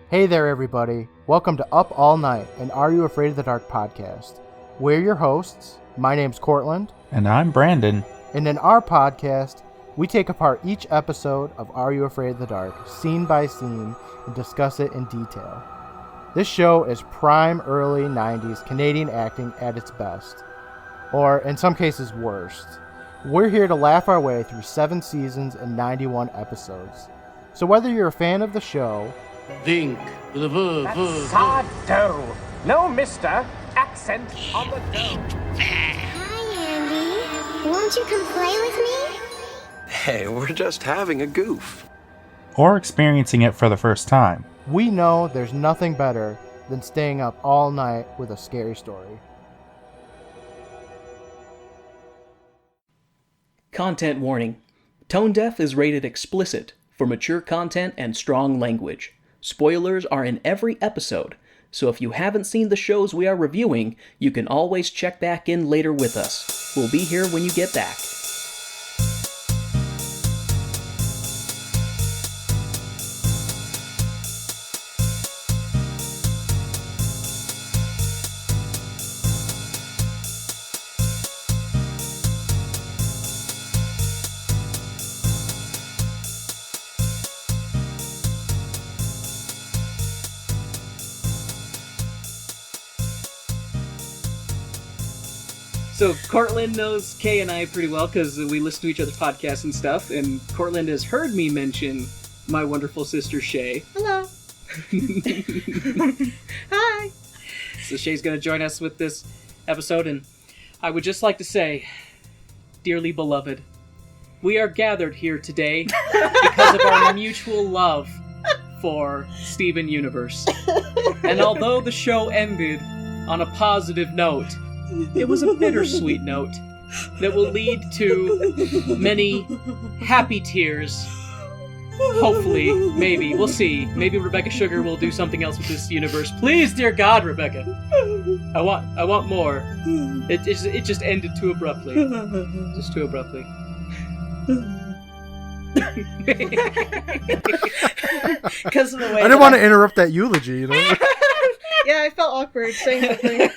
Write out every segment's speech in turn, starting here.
Hey there, everybody. Welcome to Up All Night, an Are You Afraid of the Dark podcast. We're your hosts. My name's Courtland. And I'm Brandon. And in our podcast, we take apart each episode of Are You Afraid of the Dark, scene by scene, and discuss it in detail. This show is prime early 90s Canadian acting at its best. Or, in some cases, worst. We're here to laugh our way through 7 seasons and 91 episodes. So whether you're a fan of the show... Think with a verb. That's hard dough. No mister. Accent on the dough. Hi, Andy. Won't you come play with me? Hey, we're just having a goof. Or experiencing it for the first time. We know there's nothing better than staying up all night with a scary story. Content warning. Tone Deaf is rated explicit for mature content and strong language. Spoilers are in every episode, so if you haven't seen the shows we are reviewing, you can always check back in later with us. We'll be here when you get back. So Courtland knows Kay and I pretty well because we listen to each other's podcasts and stuff, and Courtland has heard me mention my wonderful sister Shea. Hello. Hi. So Shea's going to join us with this episode, and I would just like to say, dearly beloved, we are gathered here today because of our mutual love for Steven Universe. And although the show ended on a positive note, it was a bittersweet note that will lead to many happy tears. Hopefully, maybe. We'll see. Maybe Rebecca Sugar will do something else with this universe. Please, dear God, Rebecca. I want more. It just ended too abruptly. Just too abruptly. Because of the way I didn't want to interrupt that eulogy, you know? Yeah, I felt awkward saying something.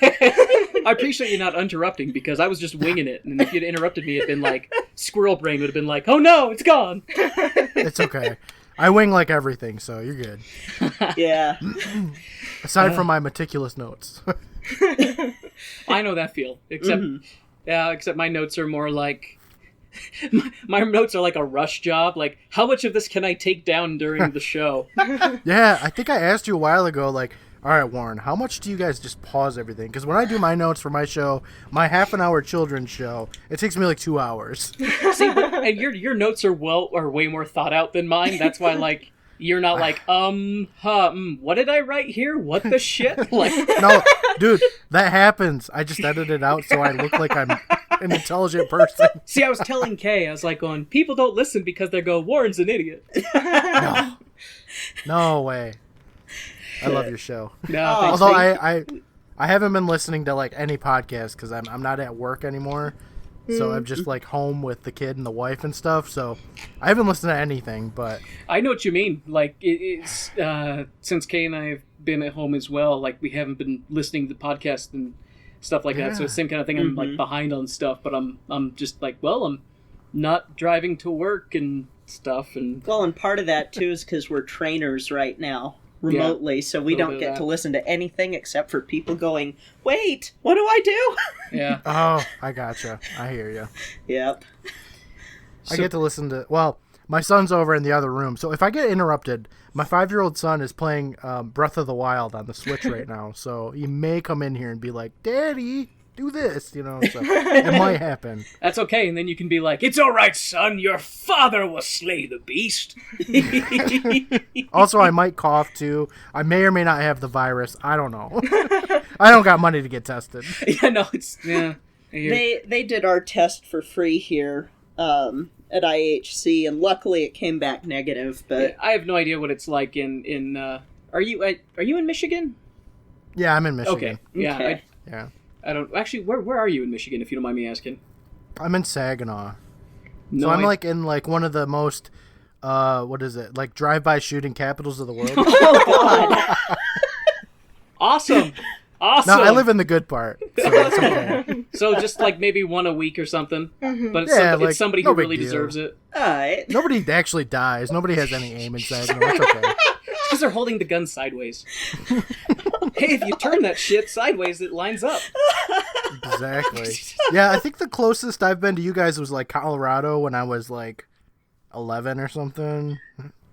I appreciate you not interrupting because I was just winging it, and if you'd interrupted me, it'd been like squirrel brain would have been like, "Oh no, it's gone." It's okay. I wing like everything, so you're good. Yeah. Aside from my meticulous notes. I know that feel, except my notes are more like my notes are like a rush job. Like, how much of this can I take down during the show? Yeah, I think I asked you a while ago, like, all right, Warren, how much do you guys just pause everything? Because when I do my notes for my show, my half-an-hour children's show, it takes me like 2 hours. See, and your notes are way more thought out than mine. That's why, like, you're not like, what did I write here? What the shit? Like, No, dude, that happens. I just edit it out so I look like I'm an intelligent person. See, I was telling Kay, I was like, going, people don't listen because they go, Warren's an idiot. No way. I love your show. No, although I haven't been listening to like any podcast because I'm not at work anymore, so I'm just like home with the kid and the wife and stuff. So I haven't listened to anything. But I know what you mean. Like it's since Kay and I have been at home as well. Like we haven't been listening to the podcast and stuff like that. So it's the same kind of thing. I'm like behind on stuff, but I'm just like, well, I'm not driving to work and stuff. And Well, and part of that too is because we're trainers right now. Remotely, so we don't get to listen to anything except for people going, wait, what do I do? Yeah. Oh, I gotcha. I hear you. Yep. I get to listen to, well, my son's over in the other room, so if I get interrupted, my 5-year-old son is playing Breath of the Wild on the Switch right now, so he may come in here and be like, Daddy, do this, you know, so it might happen. That's okay, and then you can be like, it's all right, son, your father will slay the beast. Also, I might cough, too. I may or may not have the virus. I don't know. I don't got money to get tested. Yeah, no, it's, yeah. They did our test for free here at IHC, and luckily it came back negative, but... I have no idea what it's like in are you in Michigan? Yeah, I'm in Michigan. Okay, yeah. Okay. Yeah. I don't, actually, where are you in Michigan, if you don't mind me asking? I'm in Saginaw. No, So I'm like in like one of the most what is it? Like drive-by shooting capitals of the world? Oh, God. Awesome. No, I live in the good part, so it's okay. So just like maybe one a week or something. But it's, Yeah, it's somebody no who big really deal. deserves it. All right. Nobody actually dies. Nobody has any aim inside them. It's okay. It's because they're holding the gun sideways. Hey, if you turn that shit sideways, it lines up. Exactly. Yeah, I think the closest I've been to you guys was like Colorado when I was like 11 or something.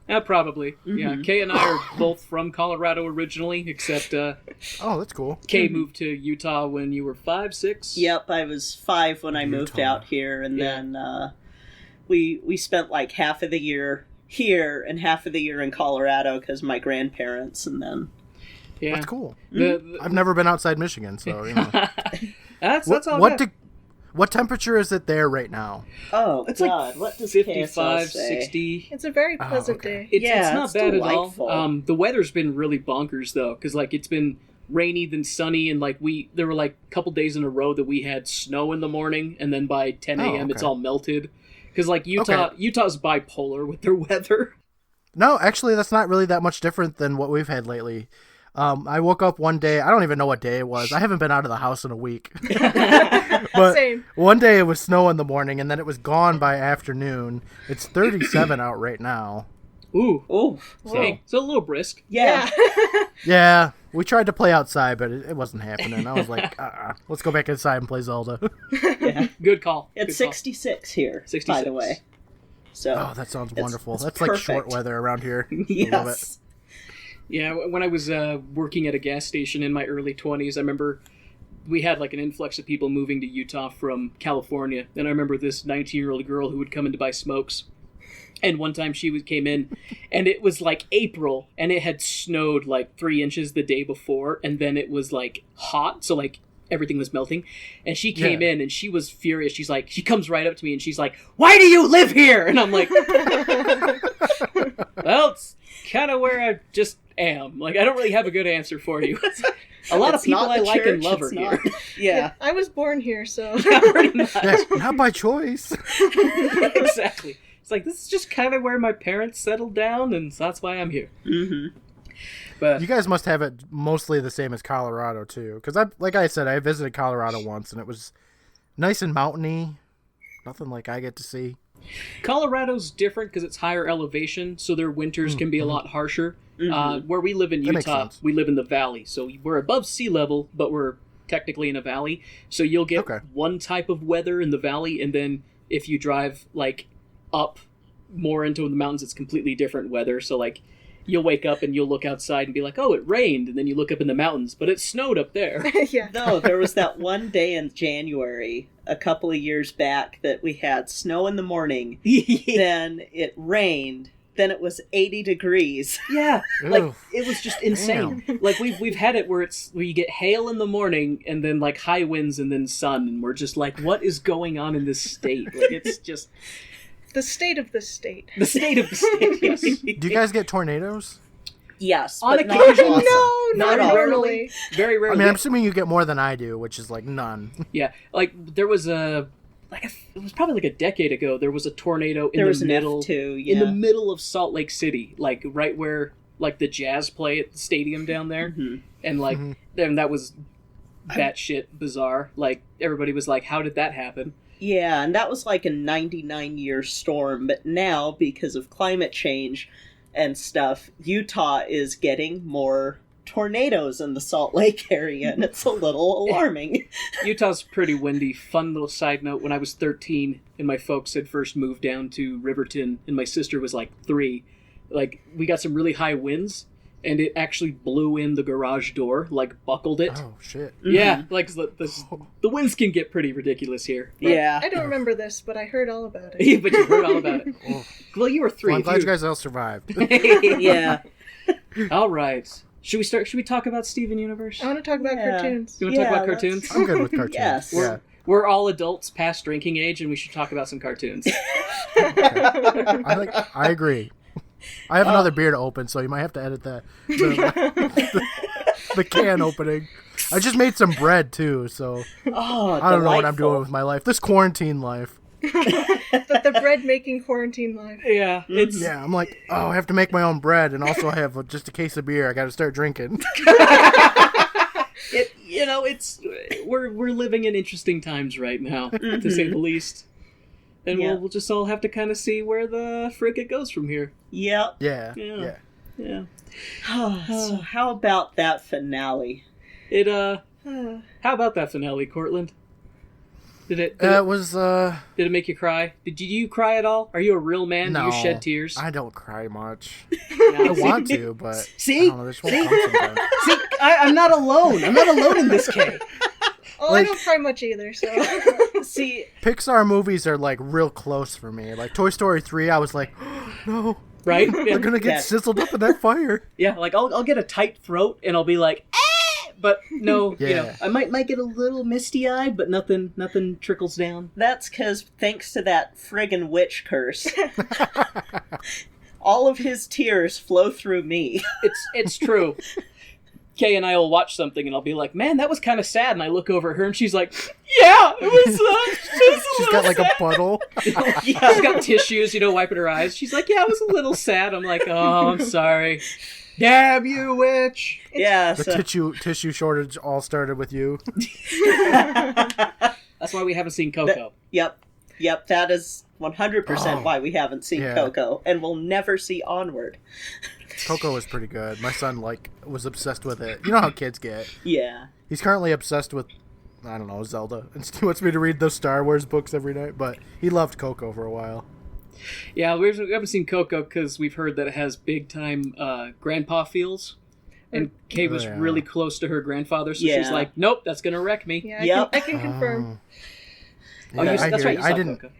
Yeah, probably. Yeah, Kay and I are both from Colorado originally, except Oh, that's cool. Kay moved to Utah when you were 5, 6? Yep, I was 5 when I moved Utah. out here, and Yeah. then we spent like half of the year here and half of the year in Colorado because my grandparents, and then Yeah. That's cool. The- I've never been outside Michigan, so you know. that's all what good. what temperature is it there right now? oh It's God, like what does 55, KSL say? 60. It's a very pleasant okay. day. It's Yeah, not it's bad delightful. at all. The weather's been really bonkers though, because like it's been rainy then sunny, and like there were like a couple days in a row that we had snow in the morning, and then by 10 a.m. it's okay. all melted. Because like Utah's bipolar with their weather. No, actually, that's not really that much different than what we've had lately. I woke up one day. I don't even know what day it was. I haven't been out of the house in a week. But Same. one day it was snow in the morning, and then it was gone by afternoon. It's 37 out right now. Ooh. Oh, Hey, it's a little brisk. yeah. Yeah, we tried to play outside, but it wasn't happening. I was like, let's go back inside and play Zelda. Good call. It's Good call. 66 here, 66. by the way. So Oh, that sounds wonderful. it's That's like short perfect. weather around here. I love it. yes. Yeah, when I was working at a gas station in my early 20s, I remember we had like an influx of people moving to Utah from California. And I remember this 19-year-old girl who would come in to buy smokes. And one time came in, and it was like April, and it had snowed like 3 inches the day before, and then it was like hot, so like everything was melting. And she came in, and she was furious. She comes right up to me, and she's like, "Why do you live here?" And I'm like, well, it's kind of where I just am. Like, I don't really have a good answer for you. A lot of It's people not I the like and church, love are it's here. not- Yeah. I was born here, so. Yeah, pretty much. Yeah, not by choice. Exactly. It's like, this is just kind of where my parents settled down, and so that's why I'm here. Mm-hmm. But You guys must have it mostly the same as Colorado too, because like I said, I visited Colorado once, and it was nice and mountainy. Nothing like I get to see. Colorado's different because it's higher elevation, so their winters can be a lot harsher. Where we live in That makes Utah, sense. we live in the valley, so we're above sea level, but we're technically in a valley. So you'll get one type of weather in the valley, and then if you drive like up more into the mountains, it's completely different weather. So like you'll wake up and you'll look outside and be like, oh, it rained, and then you look up in the mountains, but it snowed up there. Yeah. No, there was that one day in January a couple of years back that we had snow in the morning, then it rained, then it was 80 degrees. Yeah, like Oof. it was just insane. Like we've had it where you get hail in the morning and then like high winds and then sun, and we're just like, what is going on in this state? Like it's just The state of the state. the state of the state. Yes. Do you guys get tornadoes? Yes, On but not occasion, often. No, not Not normally. Very I rarely. mean, I'm assuming you get more than I do, which is like none. Yeah, like there was it was probably like a decade ago. There was a tornado in There was the an middle, F2, in the yeah. middle of Salt Lake City, like right where like the Jazz play at the stadium down there, and like then that was batshit bizarre. Like everybody was like, "How did that happen?" Yeah, and that was like a 99-year storm, but now, because of climate change and stuff, Utah is getting more tornadoes in the Salt Lake area, and it's a little alarming. Utah's pretty windy. Fun little side note, when I was 13 and my folks had first moved down to Riverton and my sister was like 3, like we got some really high winds and it actually blew in the garage door, like buckled it. Oh shit! Yeah, like the winds can get pretty ridiculous here. Yeah. I don't remember this, but I heard all about it. But you heard all about it. Well, you were 3. Well, I'm if glad you guys all survived. Yeah. All right. Should we talk about Steven Universe? I want to talk about Yeah. cartoons. You want to talk about let's- cartoons? I'm good with cartoons. Yes. Yeah. We're all adults past drinking age, and we should talk about some cartoons. I agree. I have another beer to open, so you might have to edit that. The can opening. I just made some bread too, so Oh, I don't know what I'm delightful. doing with my life. This quarantine life. The bread making quarantine life. Yeah, it's Yeah, I'm like, oh, I have to make my own bread, and also I have just a case of beer. I got to start drinking. it's we're living in interesting times right now, to say the least. And Yeah. we'll just all have to kind of see where the frick it goes from here. Yep. Yeah. Yeah. So how about that finale? How about that finale, Courtland? Did it did it make you cry? Did you cry at all? Are you a real man? Do you shed tears? I don't cry much. Yeah, I want to, but See? I don't know, this won't come sometimes. See, I'm not alone. I'm not alone in this, Kay. Oh, I don't cry much either, so... See, Pixar movies are like real close for me. Like Toy Story 3, I was like, oh, no, Right? they're gonna get Yeah. sizzled up in that fire. Yeah, like I'll get a tight throat and I'll be like, but no, Yeah. I might get a little misty-eyed, but nothing trickles down. that's because thanks to that friggin' witch curse, all of his tears flow through me. It's true. Kay and I will watch something and I'll be like, man, that was kind of sad. And I look over at her and she's like, yeah, it was. She's got like a puddle. Yeah, she's got tissues, wiping her eyes. She's like, yeah, it was a little sad. I'm like, oh, I'm sorry. Damn you, witch. Yeah, The so tissue shortage all started with you. That's why we haven't seen Coco. Yep, that is 100% why we haven't seen Yeah. Coco, and we'll never see Onward. Coco was pretty good. My son was obsessed with it. You know how kids get. Yeah. He's currently obsessed with, I don't know, Zelda. And he wants me to read those Star Wars books every night. But he loved Coco for a while. Yeah, we haven't seen Coco because we've heard that it has big-time grandpa feels. And Kay was really close to her grandfather, so she's Yeah. like, nope, that's going to wreck me. Yeah, Yep. I can confirm. Oh, Yeah, that's hear right, you. you saw Coco.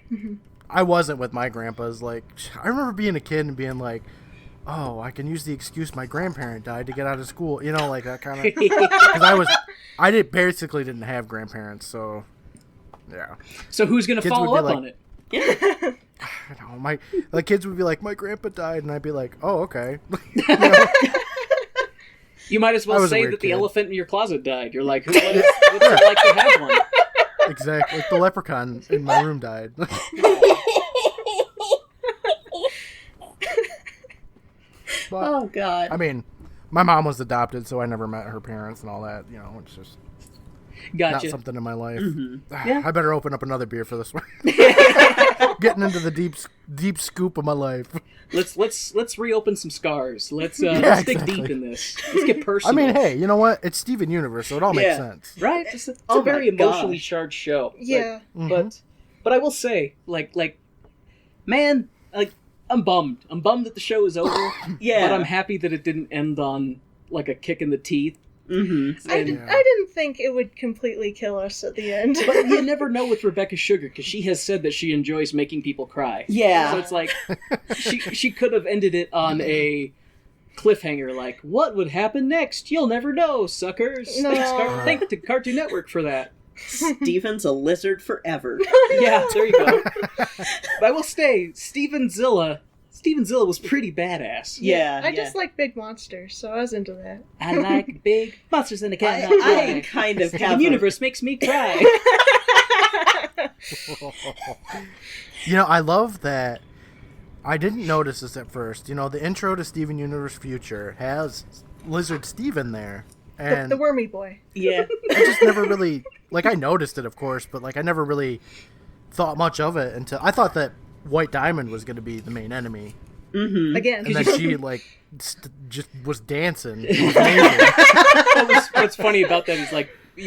I wasn't with my grandpas. Like, I remember being a kid and being like, oh, I can use the excuse my grandparent died to get out of school. Like that kind of. Because I basically didn't have grandparents, so yeah. So who's going to Kids follow would up be on like- it? I don't know, the kids would be like, my grandpa died, and I'd be like, oh, okay. You might as I well was a say weird that the kid. elephant in your closet died. You're like, what's it like to have one? Exactly. Like the leprechaun in my room died. But, Oh, God. I mean, my mom was adopted, so I never met her parents and all that. It's just not Gotcha. something in my life. Yeah. I better open up another beer for this one. Getting into the deep scoop of my life. Let's reopen some scars. Let's dig exactly. deep in this. Let's get I personal. mean, hey, you know what? It's Steven Universe, so it all makes sense. right? It's a Oh very my gosh. emotionally charged show. Yeah. But I will say, man, I'm bummed. I'm bummed that the show is over. Yeah. But I'm happy that it didn't end on like a kick in the teeth. Mm-hmm. I didn't think it would completely kill us at the end. But you never know with Rebecca Sugar because she has said that she enjoys making people cry. Yeah. So it's like she could have ended it on a cliffhanger like, what would happen next? You'll never know, suckers. No. Thanks to Cartoon Network for that. Steven's a lizard forever. Yeah, there you go. But I will say, Steven Zilla was pretty badass. Yeah. I just like big monsters, so I was into that. I like big monsters in the cat. I kind of have Steven a- Universe makes me cry. I love that. I didn't notice this at first. The intro to Steven Universe Future has Lizard Steven there. And The wormy boy. Yeah. I just never really, I noticed it, of course, but, I never really thought much of it until I thought that White Diamond was going to be the main enemy. Mm-hmm. Again. And then she, just was dancing. It was amazing. What's funny about that is,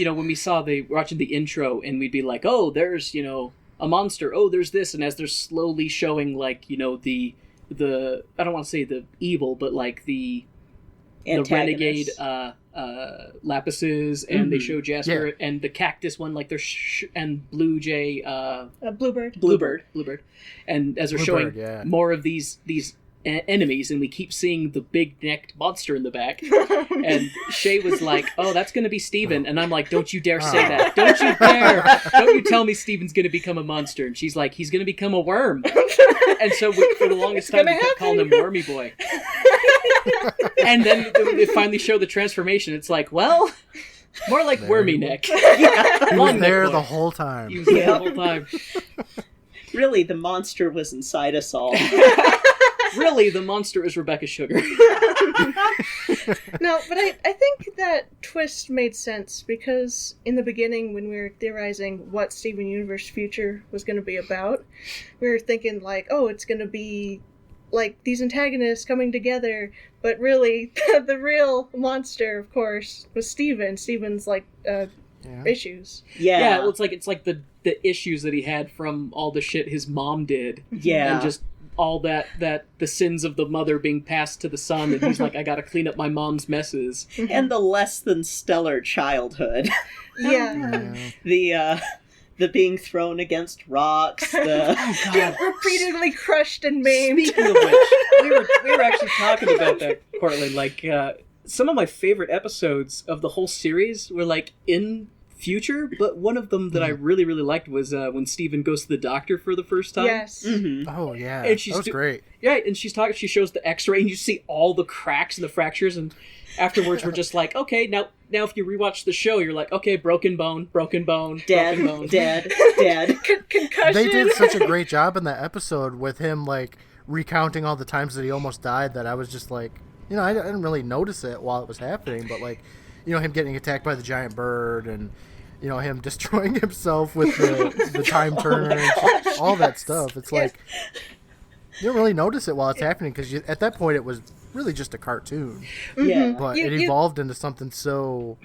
when we saw watching the intro, and we'd be like, oh, there's, a monster. Oh, there's this. And as they're slowly showing, the I don't want to say the evil, but, the renegade Lapises, and they show Jasper and the cactus one, they're and Blue Jay, Bluebird. Bluebird, and as they're Bluebird, showing more of these enemies, and we keep seeing the big necked monster in the back, and Shea was like, "Oh, that's going to be Steven," and I'm like, "Don't you dare say that! Don't you dare! Don't you tell me Steven's going to become a monster!" And she's like, "He's going to become a worm," and so for the longest time we kept calling him Wormy Boy. And then they finally show the transformation. It's like, well, more like Wormy Neck. He was there the whole time. He was there the whole time. Really, the monster was inside us all. Really, the monster is Rebecca Sugar. No, but I think that twist made sense because in the beginning, when we were theorizing what Steven Universe's future was going to be about, we were thinking like, oh, it's going to be like these antagonists coming together, but really, the real monster, of course, was Steven. Steven's like issues. Yeah. Well, it's like the issues that he had from all the shit his mom did. Yeah. And just all that the sins of the mother being passed to the son, and he's like, I gotta clean up my mom's messes. And the less than stellar childhood. Yeah. The being thrown against rocks, the repeatedly crushed and maimed. Speaking of which, we were actually talking about that, Courtland. Like, some of my favorite episodes of the whole series were like in future, but one of them that I really, really liked was when Steven goes to the doctor for the first time. Yes. Mm-hmm. Oh yeah, And that was great. Yeah, and she shows the X-ray, and you see all the cracks and the fractures, and afterwards we're just like, okay, now if you rewatch the show, you're like, okay, broken bone, dead, broken bone. dead. Concussion. They did such a great job in that episode with him like recounting all the times that he almost died that I was just like, I didn't really notice it while it was happening, but like, him getting attacked by the giant bird and him destroying himself with the time turner and all that stuff. It's like you don't really notice it while it's happening because at that point it was really just a cartoon. Yeah. But it evolved into something so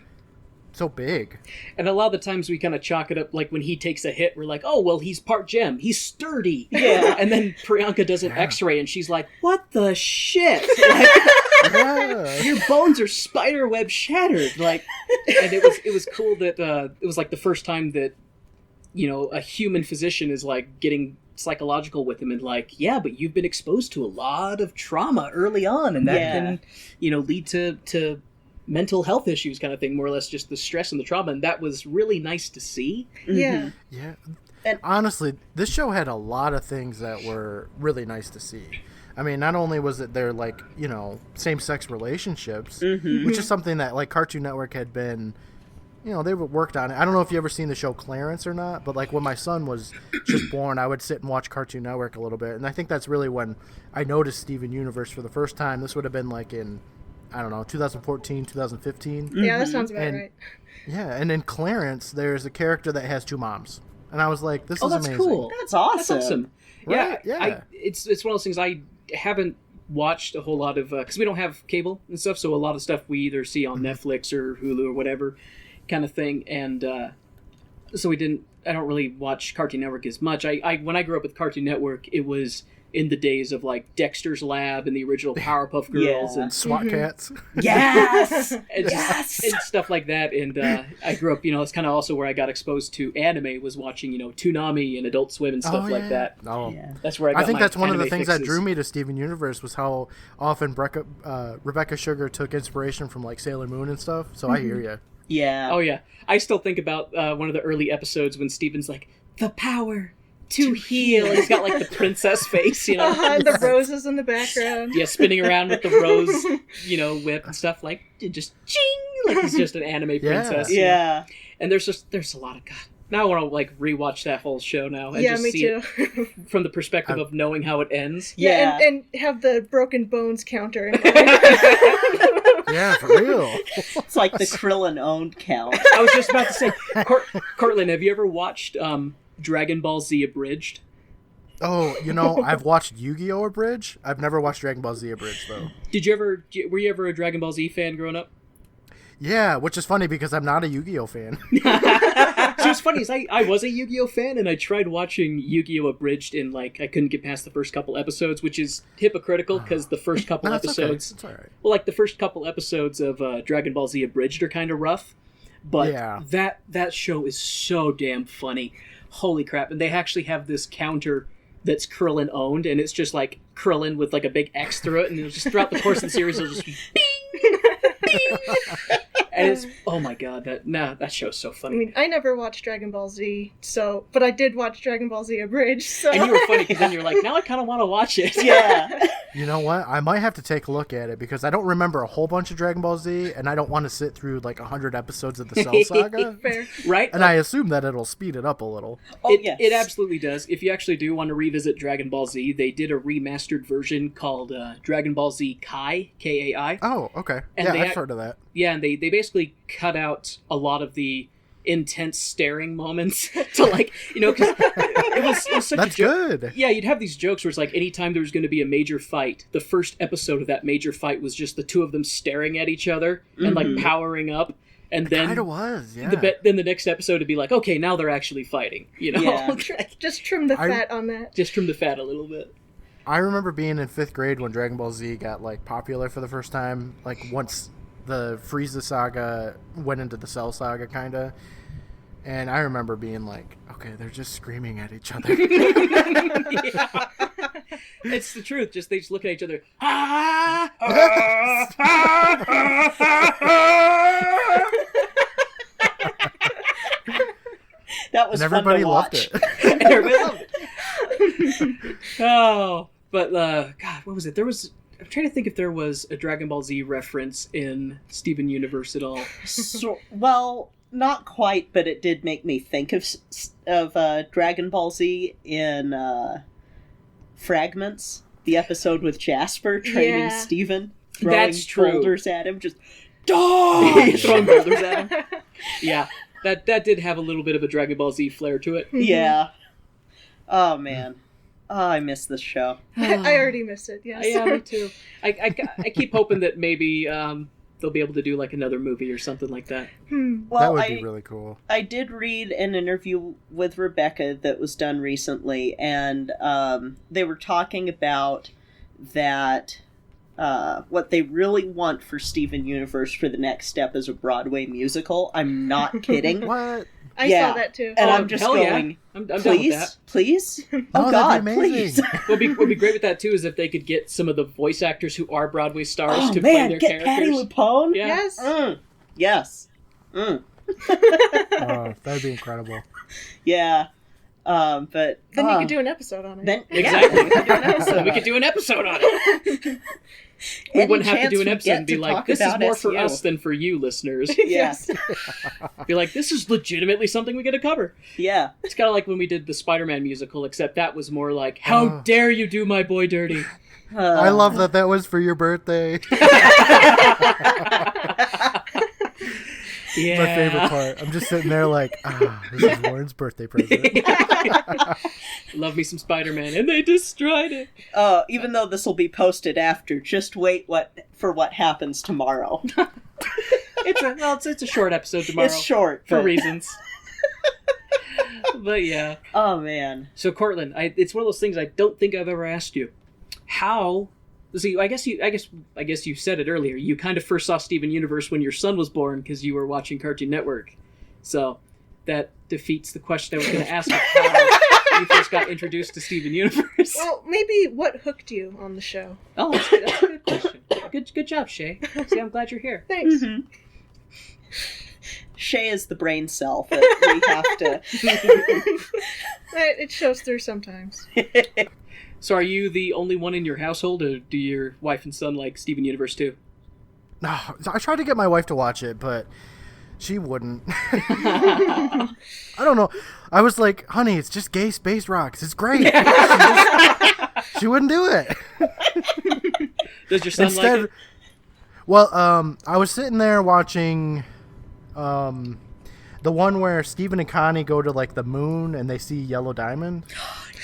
big. And a lot of the times we kind of chalk it up, like when he takes a hit, we're like, oh, well, he's part gem. He's sturdy. Yeah. And then Priyanka does an X-ray, and she's like, what the shit? Like, your bones are spiderweb shattered. Like, and it was cool that it was like the first time that, a human physician is like getting psychological with him and like, yeah, but you've been exposed to a lot of trauma early on, and that can, lead to mental health issues kind of thing, more or less just the stress and the trauma, and that was really nice to see. Yeah. Yeah. And honestly, this show had a lot of things that were really nice to see. I mean, not only was it their like, same-sex relationships, which is something that like Cartoon Network had been, they worked on it. I don't know if you ever seen the show Clarence or not, but like when my son was just born, I would sit and watch Cartoon Network a little bit, and I think that's really when I noticed Steven Universe for the first time. This would have been like in, I don't know, 2014, 2015. Yeah, that sounds about right. Yeah, and in Clarence, there's a character that has two moms. And I was like, this is that's amazing. Cool. That's awesome. That's awesome. Right? Yeah. It's one of those things I haven't watched a whole lot of, because we don't have cable and stuff, so a lot of stuff we either see on Netflix or Hulu or whatever kind of thing, and so I don't really watch Cartoon Network as much. When I grew up with Cartoon Network, it was in the days of like Dexter's Lab and the original Powerpuff Girls and SWAT Cats. Yes! and stuff like that. And I grew up, it's kind of also where I got exposed to anime, was watching, Toonami and Adult Swim and stuff like that. Oh. Yeah. That's where I think that's one of the things fixes. that drew me to Steven Universe was how often Rebecca Sugar took inspiration from like Sailor Moon and stuff. So I hear you. Yeah. Oh, yeah. I still think about one of the early episodes when Steven's like, the power to heal. And he's got like the princess face, The roses in the background. Yeah, spinning around with the rose, whip and stuff, like, just ching, like he's just an anime princess. Yeah. And there's a lot of, God, now I want to like rewatch that whole show now and just me see too. it from the perspective of knowing how it ends. Yeah. And have the broken bones counter. Yeah, for real. It's like the Krillin-owned count. I was just about to say, Courtland, have you ever watched Dragon Ball Z Abridged? Oh, I've watched Yu-Gi-Oh! Abridged. I've never watched Dragon Ball Z Abridged, though. Were you ever a Dragon Ball Z fan growing up? Yeah, which is funny because I'm not a Yu-Gi-Oh! Fan. So what's funny is I was a Yu-Gi-Oh! Fan, and I tried watching Yu-Gi-Oh! Abridged, and like I couldn't get past the first couple episodes, which is hypocritical because the first couple episodes, It's all right. well, like the first couple episodes of Dragon Ball Z Abridged are kind of rough, but that show is so damn funny. Holy crap! And they actually have this counter that's Krillin owned, and it's just like Krillin with like a big X through it, and just throughout the course of the series, it'll just be bing, bing. And Oh my god, that show's so funny. I mean, I never watched Dragon Ball Z, but I did watch Dragon Ball Z Abridged, so... And you were funny, because then you're like, now I kind of want to watch it. Yeah. You know what? I might have to take a look at it because I don't remember a whole bunch of Dragon Ball Z, and I don't want to sit through like 100 episodes of the Cell Saga. Fair. Right? And I assume that it'll speed it up a little. Oh, yes. It absolutely does. If you actually do want to revisit Dragon Ball Z, they did a remastered version called Dragon Ball Z Kai, Kai. Oh, okay. And yeah, they I've heard of that. Yeah, and they basically cut out a lot of the intense staring moments to, like, you know, because it was such That's a joke. good. Yeah, you'd have these jokes where it's like anytime there was going to be a major fight, the first episode of that major fight was just the two of them staring at each other and like powering up, and then Kind of was, yeah. then the next episode would be like, okay, now they're actually fighting, you know. Yeah. Just trim the fat on that. Just trim the fat a little bit. I remember being in 5th grade when Dragon Ball Z got like popular for the first time, like once the Frieza saga went into the Cell Saga, kind of. And I remember being like, okay, they're just screaming at each other. Yeah. It's the truth. They just look at each other. That was And fun everybody to loved watch. it. Everybody loved it. Oh, but God, what was it? I'm trying to think if there was a Dragon Ball Z reference in Steven Universe at all. Well, not quite, but it did make me think of Dragon Ball Z in Fragments, the episode with Jasper training Steven, throwing That's true. boulders at him, just dodge! Throwing boulders at him. Yeah, that did have a little bit of a Dragon Ball Z flair to it. Yeah. Oh, man. Oh, I miss this show. I already miss it, yes. Yeah, me too. I keep hoping that maybe they'll be able to do like another movie or something like that. Well, That would be really cool. I did read an interview with Rebecca that was done recently, and they were talking about that what they really want for Steven Universe for the next step is a Broadway musical. I'm not kidding. What? I saw that too. And Oh, I'm just hell yeah. going, I'm down with please, that. please? Oh, Oh, God, that'd be please. amazing. What'd be great with that too is if they could get some of the voice actors who are Broadway stars Oh, to play man, their get Patti characters. LuPone? Yeah. Yes. Yes. Mm. Oh, that'd be incredible. Yeah. But... Then you could do an episode on it. Then, Exactly. Yeah, we could do an episode We on could it. do an episode on it. We Any wouldn't have to chance do an we episode get and be to like, talk this is about more for SU. us than for you, listeners. Yes. Be like, this is legitimately something we get to cover. Yeah. It's kind of like when we did the Spider-Man musical, except that was more like, how dare you do my boy dirty? I love that was for your birthday. Yeah. My favorite part. I'm just sitting there like, this is Warren's birthday present. Love me some Spider-Man, and they destroyed it. Even though this will be posted after, just wait for what happens tomorrow. It's a short episode tomorrow. It's short. for but- reasons. But yeah. Oh, man. So Courtland, it's one of those things I don't think I've ever asked you. How? See, I guess you said it earlier. You kind of first saw Steven Universe when your son was born because you were watching Cartoon Network. So that defeats the question I was going to ask. How you first got introduced to Steven Universe. Well, maybe what hooked you on the show? Oh, that's a good question. Good job, Shea. See, I'm glad you're here. Thanks. Mm-hmm. Shea is the brain cell that we have to... It shows through sometimes. So are you the only one in your household, or do your wife and son like Steven Universe too? No, I tried to get my wife to watch it, but she wouldn't. I don't know. I was like, honey, it's just gay space rocks. It's great. She wouldn't do it. Does your son like it? Well, I was sitting there watching the one where Steven and Connie go to like the moon and they see Yellow Diamond.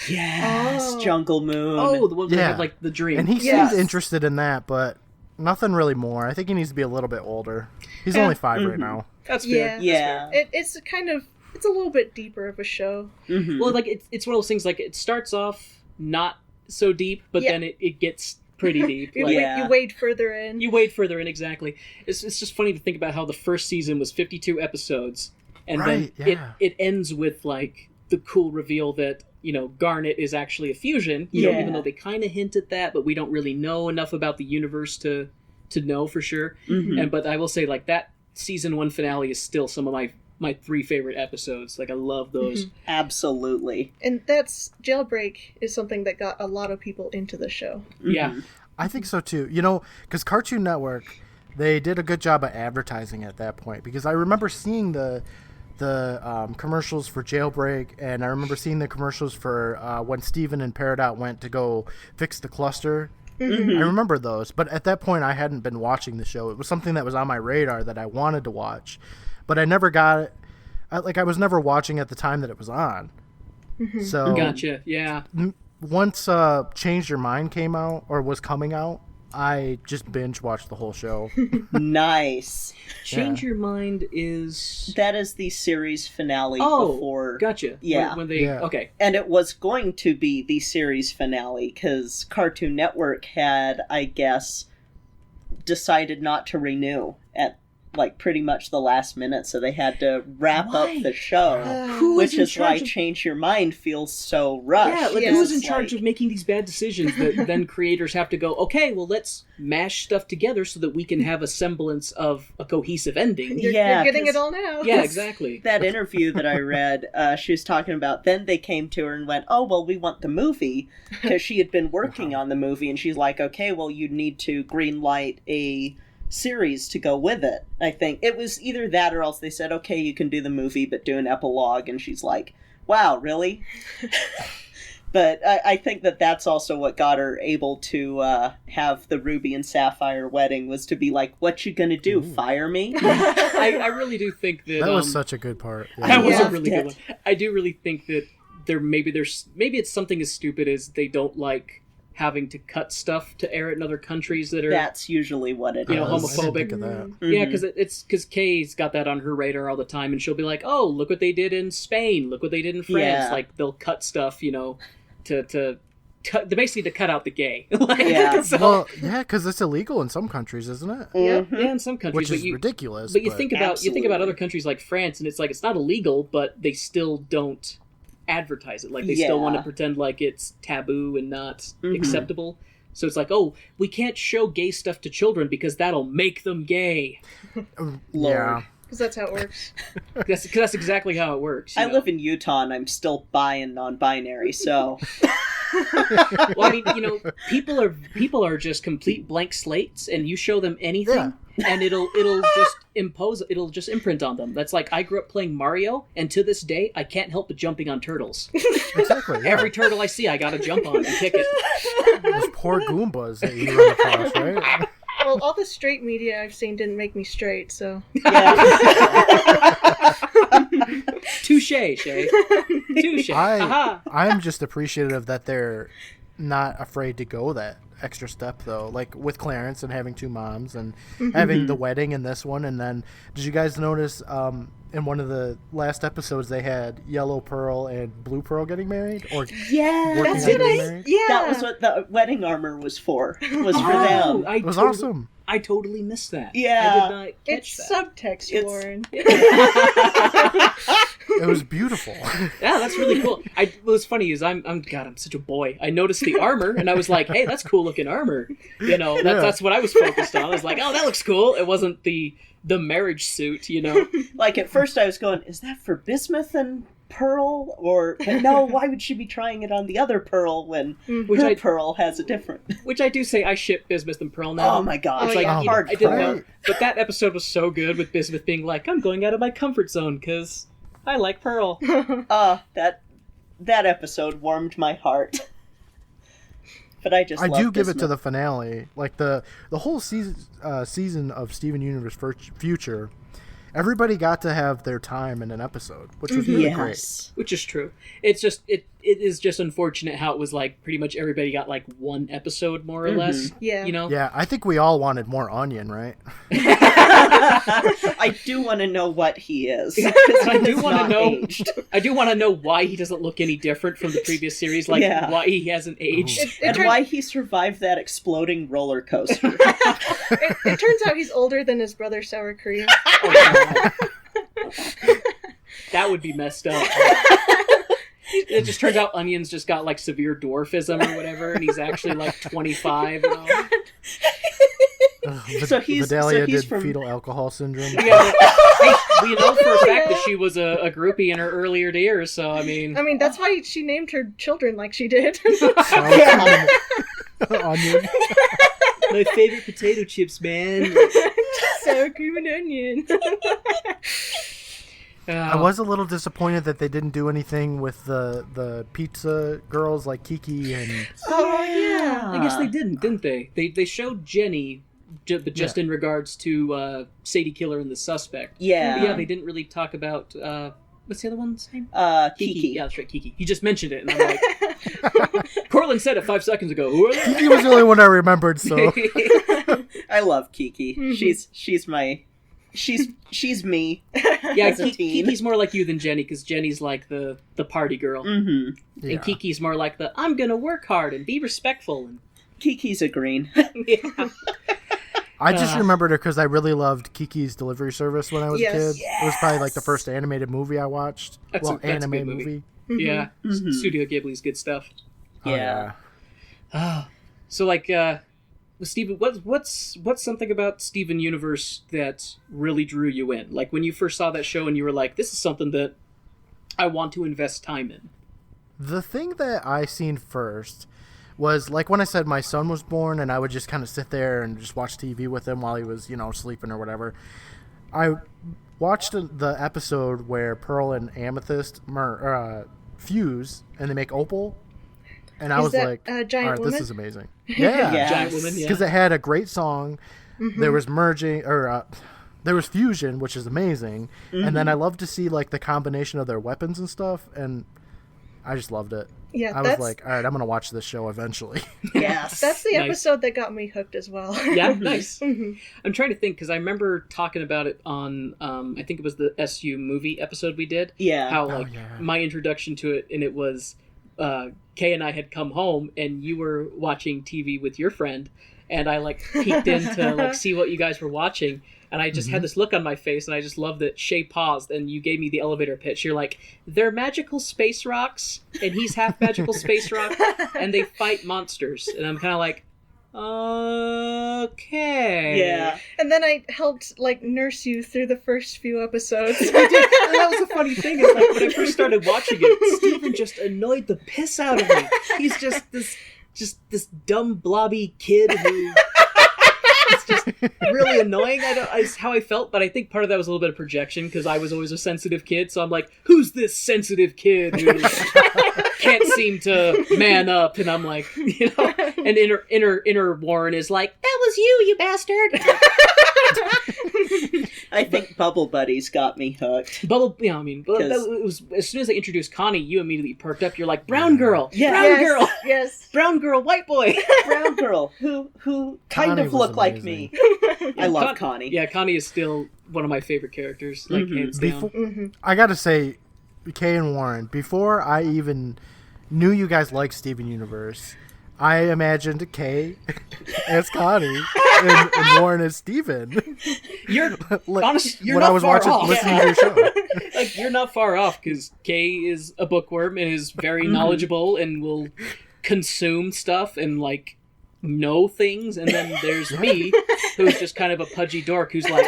Yes, Jungle Moon. Oh, the one where they Yeah. have like the dream. And he Yes. seemed interested in that, but nothing really more. I think he needs to be a little bit older. He's only 5 right now. That's fair. Yeah. Yeah. It's a little bit deeper of a show. Mhm. Well, like it's one of those things. Like it starts off not so deep, but Yeah. then it gets pretty deep. You, Like, Yeah. you wade further in. You wade further in, exactly. It's just funny to think about how the first season was 52 episodes, and Right, then yeah. it ends with like the cool reveal that Garnet is actually a fusion. Even though they kind of hint at that, but we don't really know enough about the universe to know for sure. Mhm. But I will say, like, that season 1 finale is still some of my 3 favorite episodes. Like, I love those. Absolutely. And that's Jailbreak is something that got a lot of people into the show. Yeah. I think so too. You know, because Cartoon Network, they did a good job of advertising at that point. Because I remember seeing the commercials for Jailbreak, and I remember seeing the commercials for when Steven and Peridot went to go fix the cluster. I remember those, but at that point I hadn't been watching the show. It was something that was on my radar that I wanted to watch, but I never got it. I was never watching at the time that it was on. So Gotcha, yeah. Once Change Your Mind came out, or was coming out, I just binge watched the whole show. Nice. Change Your Mind is... That is the series finale before... Gotcha. Yeah. When they... Okay. And it was going to be the series finale, because Cartoon Network had, I guess, decided not to renew at, like, pretty much the last minute, so they had to wrap up the show, which is why Change Your Mind feels so rushed. Yeah, like, who's in charge of making these bad decisions that then creators have to go, okay, well, let's mash stuff together so that we can have a semblance of a cohesive ending. You're getting it all now. Yeah, exactly. That interview that I read, she was talking about, then they came to her and went, oh, well, we want the movie, because she had been working on the movie, and she's like, okay, well, you need to greenlight a series to go with it. I think it was either that or else they said, okay, you can do the movie but do an epilogue, and she's like, wow, really? But I think that that's also what got her able to have the Ruby and Sapphire wedding, was to be like, what you gonna do, fire me? I really do think that... That was such a good part. Yeah. That was a really good one. I do really think that maybe it's something as stupid as they don't like having to cut stuff to air it in other countries that are... That's usually what it is. Homophobic. Yeah, because Kay's got that on her radar all the time, and she'll be like, oh, look what they did in Spain, look what they did in France. Yeah. Like, they'll cut stuff, to basically to cut out the gay. Well, yeah, because it's illegal in some countries, isn't it? Yeah, in some countries, which is ridiculous. But you think about other countries like France, and it's like, it's not illegal, but they still don't advertise it. Like, they still want to pretend like it's taboo and not acceptable. So it's like, oh, we can't show gay stuff to children because that'll make them gay. Yeah. Because that's how it works. That's exactly how it works. I live in Utah and I'm still bi and non-binary, so... Well, I mean, people are just complete blank slates, and you show them anything, and it'll just imprint on them. That's like, I grew up playing Mario, and to this day, I can't help but jumping on turtles. Exactly. Yeah. Every turtle I see, I gotta jump on and kick it. Those poor Goombas that you run across, right? Well, all the straight media I've seen didn't make me straight, so... Touche, Shea. Touche. I'm just appreciative that they're not afraid to go that extra step, though. Like, with Clarence and having 2 moms and having the wedding in this one. And then, did you guys notice in one of the last episodes they had Yellow Pearl and Blue Pearl getting married? Or that's what that was what the wedding armor was for. Was for them. It was awesome. I totally missed that. Yeah. I did not catch it's that. subtext, Warren. It was beautiful. Yeah, that's really cool. What's funny is I'm such a boy. I noticed the armor and I was like, hey, that's cool looking armor. That's what I was focused on. I was like, oh, that looks cool. It wasn't the marriage suit, Like, at first I was going, is that for Bismuth and Pearl? But no, why would she be trying it on the other Pearl when her Pearl has a different... Which I do say, I ship Bismuth and Pearl now. Oh my gosh. It's like, hard. I didn't know. But that episode was so good with Bismuth being like, I'm going out of my comfort zone because I like Pearl. That episode warmed my heart. But I do give it to the finale. Like, the whole season of Steven Universe Future, everybody got to have their time in an episode, which was really great. Which is true. It's just it is just unfortunate how it was like pretty much everybody got like 1 episode more or less. Yeah. Yeah, I think we all wanted more Onion, right? I do want to know what he is. I do want to know. I do want to know why he doesn't look any different from the previous series. Like why he hasn't aged, and why he survived that exploding roller coaster. It turns out he's older than his brother Sour Cream. That would be messed up. It just turns out Onion's just got like severe dwarfism or whatever, and he's actually like 25 and all. Vidalia he's did from fetal alcohol syndrome. Yeah, hey, we know for a fact that she was a groupie in her earlier years, so I mean, that's why she named her children like she did. Onion. my favorite potato chips, man. Sour cream and onion. I was a little disappointed that they didn't do anything with the pizza girls like Kiki and. Oh yeah. I guess they didn't they? They showed Jenny, but just in regards to Sadie Killer and the Suspect. Yeah. But yeah, they didn't really talk about what's the other one's name? Kiki. Yeah, that's right, Kiki. He just mentioned it, and I'm like, Courtland said it 5 seconds ago. Who are they? Kiki was the only one I remembered, so. I love Kiki. She's me. Yeah, as a teen. Kiki's more like you than Jenny, because Jenny's like the party girl. Mm-hmm. Yeah. And Kiki's more like the I'm gonna work hard and be respectful. And Kiki's a green. yeah. I just remembered her because I really loved Kiki's Delivery Service when I was a kid. Yes. It was probably like the first animated movie I watched. That's a anime good movie. Yeah, Mhm. Studio Ghibli's good stuff. Yeah. So like, Steven, what's something about Steven Universe that really drew you in? Like when you first saw that show and you were like, this is something that I want to invest time in. The thing that I seen first was like when I said my son was born and I would just kind of sit there and just watch TV with him while he was, sleeping or whatever. I watched the episode where Pearl and Amethyst fuse and they make opal. And I was like, Giant all right, Woman? this is amazing. Yeah. Yes. Giant Woman, yeah. Because it had a great song. Mm-hmm. There was merging, there was fusion, which is amazing. Mm-hmm. And then I love to see like the combination of their weapons and stuff. And I just loved it. Yeah, I was like, all right, I'm going to watch this show eventually. Yes. That's the Nice. episode that got me hooked as well. Yeah, nice. Mhm. I'm trying to think because I remember talking about it on, I think it was the SU movie episode we did. Yeah. How my introduction to it, and it was Kay and I had come home, and you were watching TV with your friend, and I like peeked in to like see what you guys were watching. And I just had this look on my face, and I just loved that Shea paused, and you gave me the elevator pitch. You're like, they're magical space rocks, and he's half magical space rock, and they fight monsters. And I'm kind of like, okay. Yeah. And then I helped nurse you through the first few episodes. I did. And that was the funny thing, is like when I first started watching it, Steven just annoyed the piss out of me. He's just this dumb blobby kid who... It's just really annoying. It's how I felt, but I think part of that was a little bit of projection because I was always a sensitive kid. So I'm like, who's this sensitive kid who can't seem to man up? And I'm like, and inner Warren is like, that was you bastard. I think Bubble Buddies got me hooked. It was as soon as I introduced Connie, you immediately perked up. You're like, brown girl, Yeah. brown Yes, girl, yes. brown girl, white boy. Brown girl who kind Connie of was looked like amazing. me. I love Connie. Yeah, Connie is still one of my favorite characters. Like hands down. I got to say, Kay and Warren, before I even knew you guys liked Steven Universe, I imagined Kay as Connie and Warren as Steven. You're honest. You're when not I was far watching, off. listening to your show. Like you're not far off because Kay is a bookworm and is very knowledgeable and will consume stuff and like know things, and then there's me who's just kind of a pudgy dork who's like,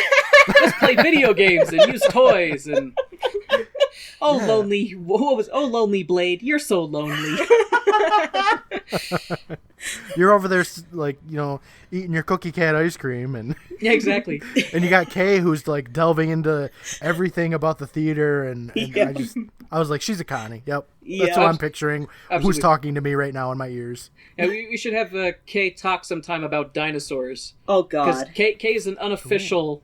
let's play video games and use toys and lonely Blade, you're so lonely. You're over there, like, eating your cookie cat ice cream, and Yeah, exactly. and you got Kay who's like delving into everything about the theater, and I was like, she's a Connie. Yep, that's what I'm picturing. Absolutely. Who's talking to me right now in my ears? Yeah, we should have Kay talk sometime about dinosaurs. Oh Because God. Kay is an unofficial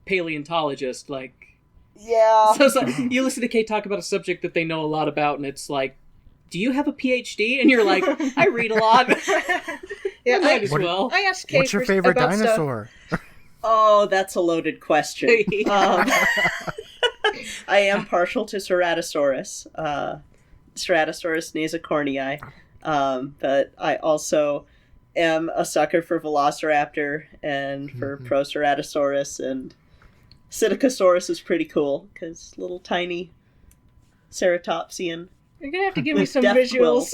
paleontologist. Like, Yeah. so you listen to Kay talk about a subject that they know a lot about, and it's like, do you have a PhD? And you're like, I read a lot. Yeah, Might as well. I asked Kate What's your favorite about stuff. dinosaur? Oh, that's a loaded question. I am partial to Ceratosaurus, Ceratosaurus nasocornii, but I also am a sucker for Velociraptor and for Proceratosaurus, and Psittacosaurus is pretty cool because little tiny ceratopsian. You're gonna have to give me With some death visuals.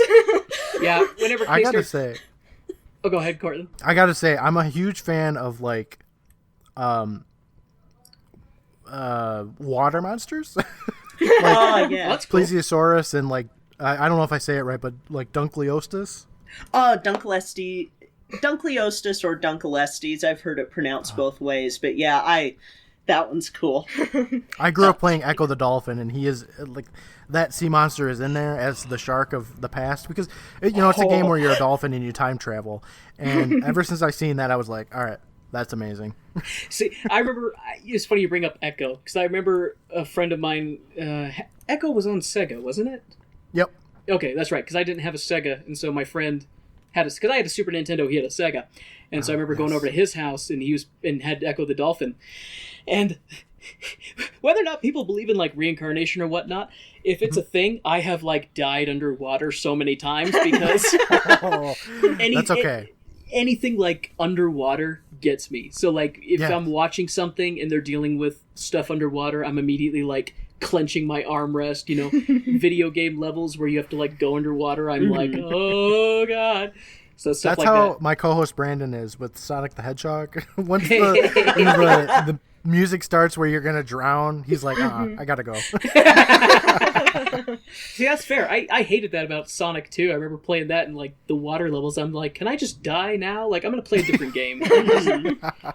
Yeah, whenever I Kay gotta starts... say, Oh, go ahead, Courtland. I gotta say, I'm a huge fan of like, water monsters, like yeah. That's cool. plesiosaurus and like I don't know if I say it right, but like Dunkleosteus. Dunkleosteus or Dunkelestes. I've heard it pronounced both ways, but yeah, that one's cool. I grew up playing Echo the Dolphin, and he is like that sea monster is in there as the shark of the past because it's a game where you're a dolphin and you time travel. And ever since I seen that, I was like, all right, that's amazing. See, I remember. It's funny you bring up Echo because I remember a friend of mine. Echo was on Sega, wasn't it? Yep. Okay, that's right. Because I didn't have a Sega, and so my friend had because I had a Super Nintendo, he had a Sega, and so I remember going over to his house, and he had Echo the Dolphin, and whether or not people believe in like reincarnation or whatnot, if it's a thing, I have like died underwater so many times because That's okay. Anything like underwater gets me. So like if I'm watching something and they're dealing with stuff underwater, I'm immediately like clenching my armrest, video game levels where you have to like go underwater. I'm like, oh god. So stuff That's like how that. my co-host Brandon is with Sonic the Hedgehog. Once the music starts where you're gonna drown, he's like, I gotta go. See, that's fair. I hated that about Sonic 2. I remember playing that and like the water levels. I'm like, can I just die now? Like, I'm gonna play a different game. I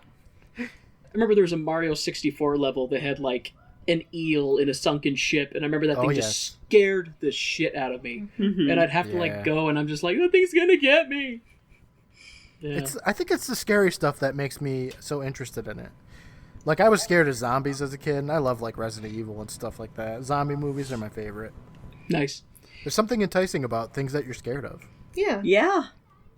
remember there was a Mario 64 level that had like an eel in a sunken ship, and I remember that thing just scared the shit out of me. And I'd have to like go, and I'm just like, that thing's gonna get me. Yeah. I think it's the scary stuff that makes me so interested in it. Like, I was scared of zombies as a kid, and I love like Resident Evil and stuff like that. Zombie movies are my favorite. Nice. There's something enticing about things that you're scared of. Yeah. Yeah.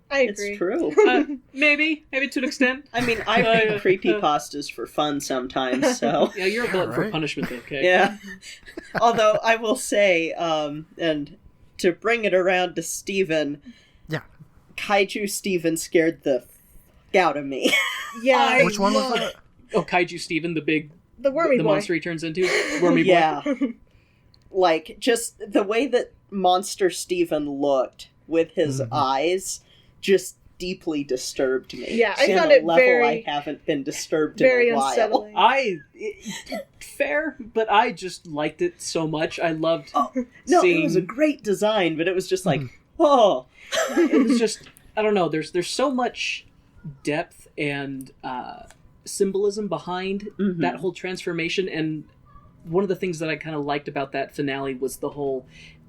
I agree. It's true. Maybe to an extent. I mean, I read creepypastas for fun sometimes, so... Yeah, you're a glutton for punishment, though, okay? Yeah. Although, I will say, and to bring it around to Steven... Yeah. Kaiju Steven scared the f*** out of me. Yeah. Which one was that? Oh, Kaiju Steven, the wormy boy. monster he turns into? Wormy boy? Yeah. Like, just the way that Monster Steven looked with his eyes just deeply disturbed me. Yeah, I on found a it level very... I haven't been disturbed very in a while. unsettling. Fair, but I just liked it so much. I loved it was a great design, but it was just like, oh. It was just, I don't know, there's so much depth and symbolism behind that whole transformation, and one of the things that I kind of liked about that finale was the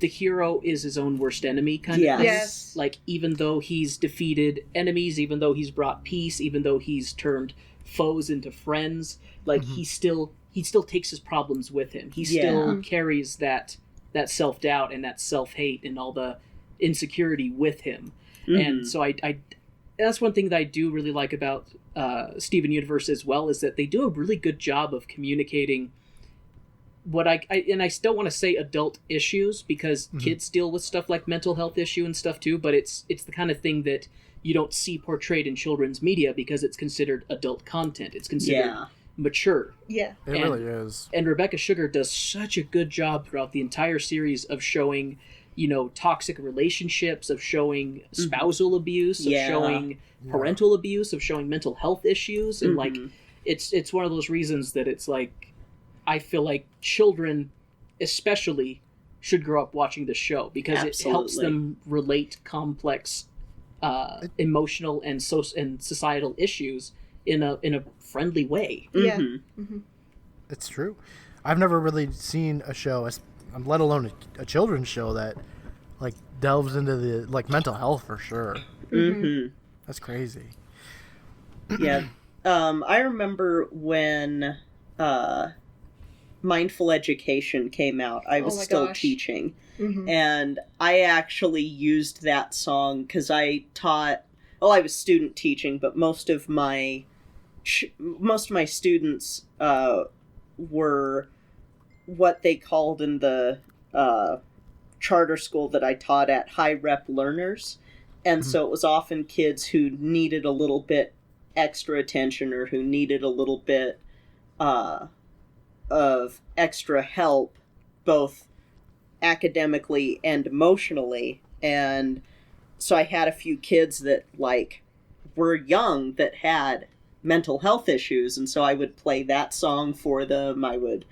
hero is his own worst enemy kind of thing. Yes. Like, even though he's defeated enemies, even though he's brought peace, even though he's turned foes into friends, like he still takes his problems with him. He still carries that self-doubt and that self-hate and all the insecurity with him. And so I that's one thing that I do really like about Steven Universe as well, is that they do a really good job of communicating what and I still want to say adult issues, because kids deal with stuff like mental health issue and stuff too, but it's the kind of thing that you don't see portrayed in children's media because it's considered adult content. It's considered mature. Yeah. It really is. And Rebecca Sugar does such a good job throughout the entire series of showing, toxic relationships, of showing spousal abuse, of showing parental abuse, of showing mental health issues. And like, it's one of those reasons that it's like, I feel like children especially should grow up watching this show, because it helps them relate complex emotional and societal issues in a friendly way. Yeah. It's true. I've never really seen a show, let alone a children's show, that like delves into the like mental health for sure. That's crazy. Yeah. I remember when Mindful Education came out. I was still teaching. And I actually used that song because I taught... Well, I was student teaching, but most of my students were what they called in the charter school that I taught at high rep learners. And so it was often kids who needed a little bit extra attention, or who needed a little bit of extra help, both academically and emotionally. And so I had a few kids that like were young that had mental health issues, and so I would play that song for them. I would...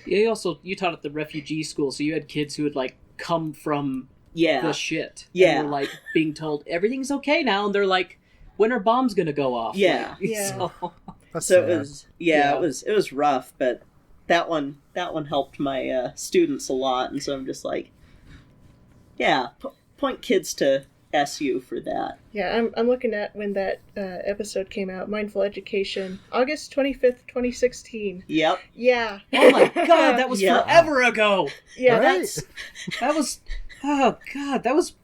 Yeah, you taught at the refugee school, so you had kids who would, like, come from the shit. Yeah. And were, like, being told, everything's okay now, and they're like, when are bombs gonna go off? Yeah. Like, Yeah. So it was, it was rough, but that one helped my students a lot, and so I'm just like, point kids to SU for that. Yeah, I'm looking at when that episode came out, Mindful Education, August 25th, 2016. Yep. Yeah. Oh my god, that was forever ago! Yeah, Right? That was... Oh god, that was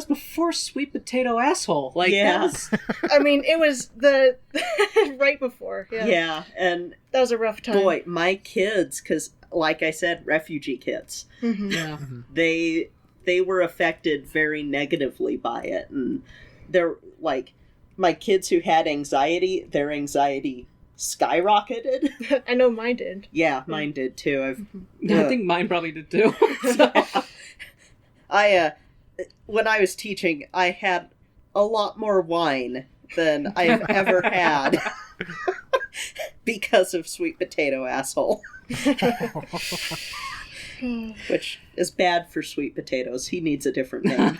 before Sweet Potato Asshole. Like, that was... I mean, it was the... right before, yeah. Yeah, and... That was a rough time. Boy, my kids, because, like I said, refugee kids. Mm-hmm. Yeah. They were affected very negatively by it, and they're like, my kids who had anxiety, their anxiety skyrocketed. I know mine did. Yeah, mine did too. I think mine probably did too. When I was teaching, I had a lot more wine than I've ever had because of Sweet Potato Asshole. Which is bad for sweet potatoes. He needs a different name.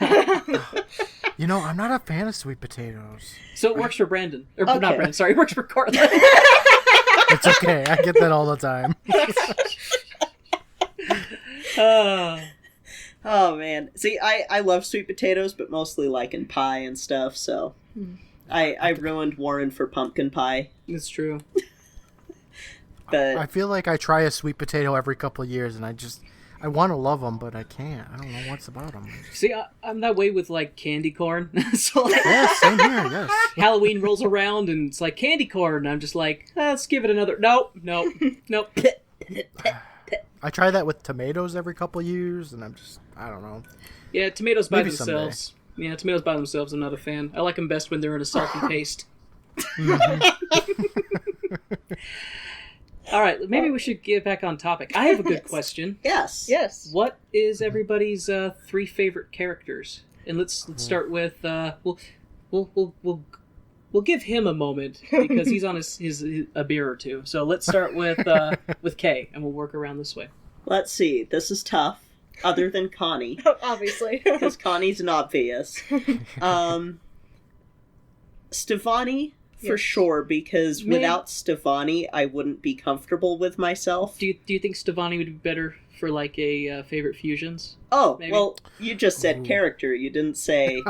You know, I'm not a fan of sweet potatoes. So it works for Brandon. Or Okay. not Brandon, sorry. It works for Courtland. It's okay. I get that all the time. Oh, man. See, I love sweet potatoes, but mostly like in pie and stuff, so... I ruined Warren for pumpkin pie. It's true. But I feel like I try a sweet potato every couple of years, and I want to love them, but I can't. I don't know what's about them. See, I'm that way with, like, candy corn. So, like, Yeah, same here, yes. Halloween rolls around, and it's like, candy corn. And I'm just like, let's give it another... Nope. I try that with tomatoes every couple of years, and I don't know. Yeah, tomatoes by Maybe themselves. Yeah, tomatoes by themselves, I'm not a fan. I like them best when they're in a salty paste. All right, maybe we should get back on topic. I have a good question. yes. Yes. What is everybody's 3 favorite characters? And let's start with we'll give him a moment because he's on his a beer or two. So let's start with Kay, and we'll work around this way. Let's see. This is tough. Other than Connie. Obviously. Because Connie's an obvious. Stefani, for sure, because without Stefani, I wouldn't be comfortable with myself. Do you think Stefani would be better for like a favorite fusions? Oh, maybe? well, you just said character. You didn't say...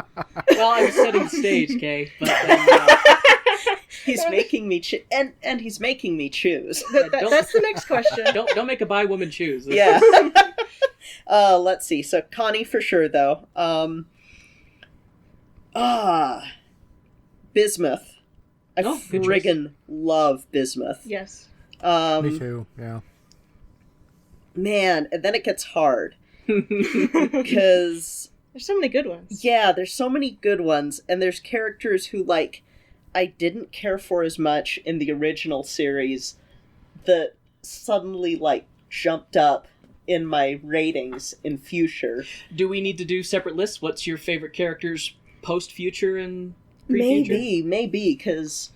Well, I was setting the stage, Kay. But then, he's making me and he's making me choose. That's the next question. Don't make a bi woman choose. Yeah. Let's see. So Connie for sure, though. Bismuth. I good friggin' love Bismuth. Yes. Me too, yeah. Man, and then it gets hard. Because... There's so many good ones. Yeah, there's so many good ones, and there's characters who, like, I didn't care for as much in the original series that suddenly, like, jumped up in my ratings in future. Do we need to do separate lists? What's your favorite characters post-future and pre-future? Maybe, because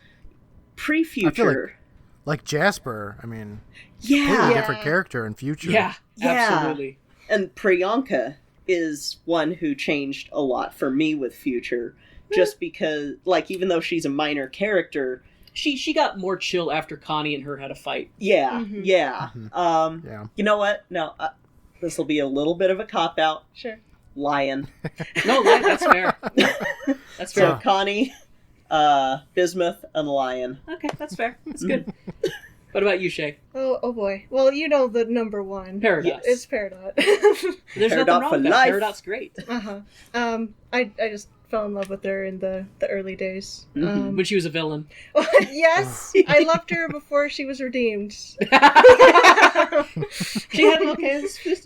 pre-future... I feel like Jasper, I mean, yeah, completely different character in future. Yeah, absolutely. And Priyanka is one who changed a lot for me with future, just because, like, even though she's a minor character... She got more chill after Connie and her had a fight. Yeah, Mm-hmm. yeah. Yeah. You know what? No, this will be a little bit of a cop-out. Sure. Lion. No, that's fair. That's fair. So Connie, Bismuth, and Lion. Okay, that's fair. That's good. What about you, Shea? Oh boy. Well, you know the number one. Peridot. It's Peridot. There's Peridot nothing wrong for with that. life. Peridot's great. I just fell in love with her in the early days. When she was a villain. Yes, I loved her before she was redeemed. She had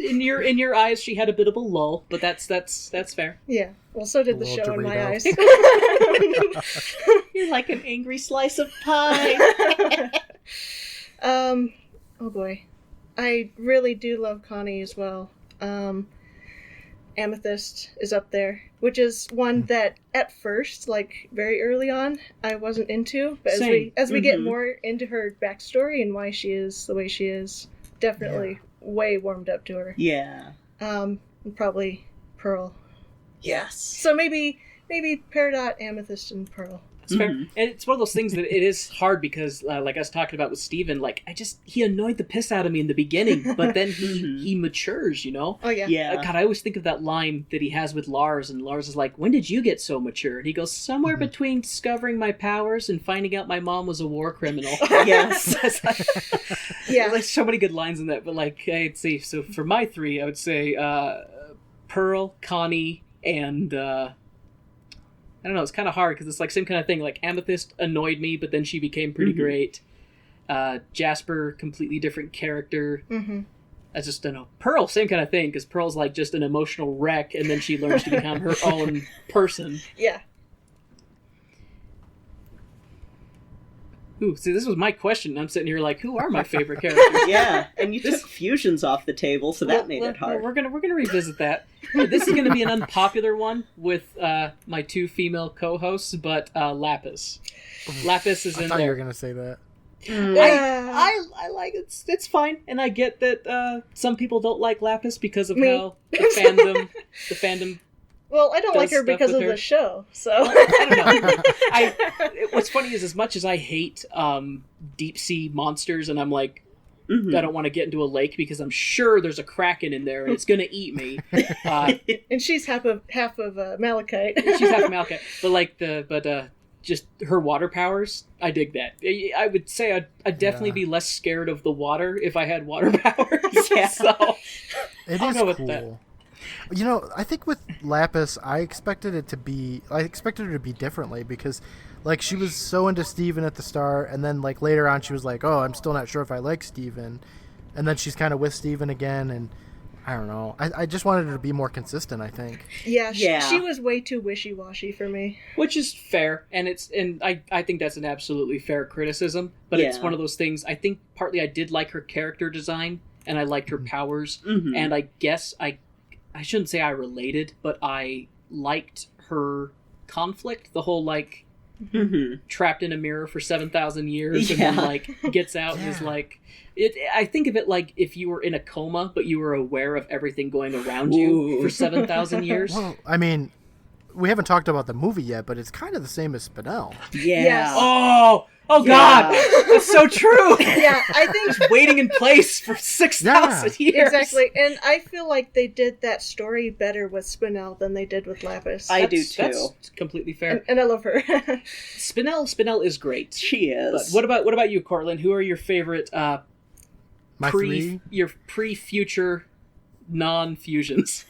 in your eyes. She had a bit of a lull, but that's fair. Yeah. Well, so did the little show in my Dorito. eyes. You're like an angry slice of pie. Oh boy. I really do love Connie as well. Amethyst is up there, which is one that at first, like very early on, I wasn't into. But as we get more into her backstory and why she is the way she is, definitely way warmed up to her. Yeah. And probably Pearl. Yes. So maybe Peridot, Amethyst, and Pearl. It's fair. And it's one of those things that it is hard because, like I was talking about with Steven, like, he annoyed the piss out of me in the beginning, but then he matures, you know? Oh, yeah. Yeah. God, I always think of that line that he has with Lars, and Lars is like, when did you get so mature? And he goes, somewhere between discovering my powers and finding out my mom was a war criminal. Yes. Yeah. There's so many good lines in that, but like, let's see. So for my three, I would say Pearl, Connie, and... I don't know, it's kind of hard because it's like same kind of thing. Like Amethyst annoyed me, but then she became pretty great. Jasper, completely different character. I just don't know. Pearl, same kind of thing, because Pearl's like just an emotional wreck, and then she learns to become her own person. Yeah. Ooh, see, this was my question, and I'm sitting here like, who are my favorite characters? Yeah, and you took fusions off the table, so that made it hard. We're gonna revisit that. This is gonna be an unpopular one with my two female co-hosts, but Lapis. Lapis is in I thought there. you were gonna say that. I like it. It's fine, and I get that some people don't like Lapis because of how the fandom. Well, I don't like does her stuff because with of her. the show, so... I don't know. What's funny is as much as I hate deep sea monsters, and I'm like, I don't want to get into a lake because I'm sure there's a kraken in there and it's going to eat me. And she's half of Malachite. She's half Malachite, but just her water powers, I dig that. I would say I'd definitely be less scared of the water if I had water powers. Yeah. So It I'll is go with cool. that. You know, I think with Lapis, I expected her to be differently because, like, she was so into Steven at the start, and then, like, later on she was like, oh, I'm still not sure if I like Steven. And then she's kind of with Steven again, and I don't know. I just wanted her to be more consistent, I think. Yeah, Yeah. she was way too wishy-washy for me. Which is fair, and I think that's an absolutely fair criticism, but it's Yeah. one of those things, I think partly I did like her character design, and I liked her powers, and I guess I shouldn't say I related, but I liked her conflict, the whole, like, trapped in a mirror for 7,000 years, and then, like, gets out and is like... I think of it like if you were in a coma, but you were aware of everything going around you for 7,000 years. Well, I mean, we haven't talked about the movie yet, but it's kind of the same as Spinell. Yeah. Yes. Oh Yeah. God, that's so true. Yeah, I think... Just waiting in place for 6,000 years. Exactly, and I feel like they did that story better with Spinell than they did with Lapis. I do too. That's completely fair. And I love her. Spinell is great. She is. But what about you, Courtland? Who are your favorite My three? your pre-future non-fusions?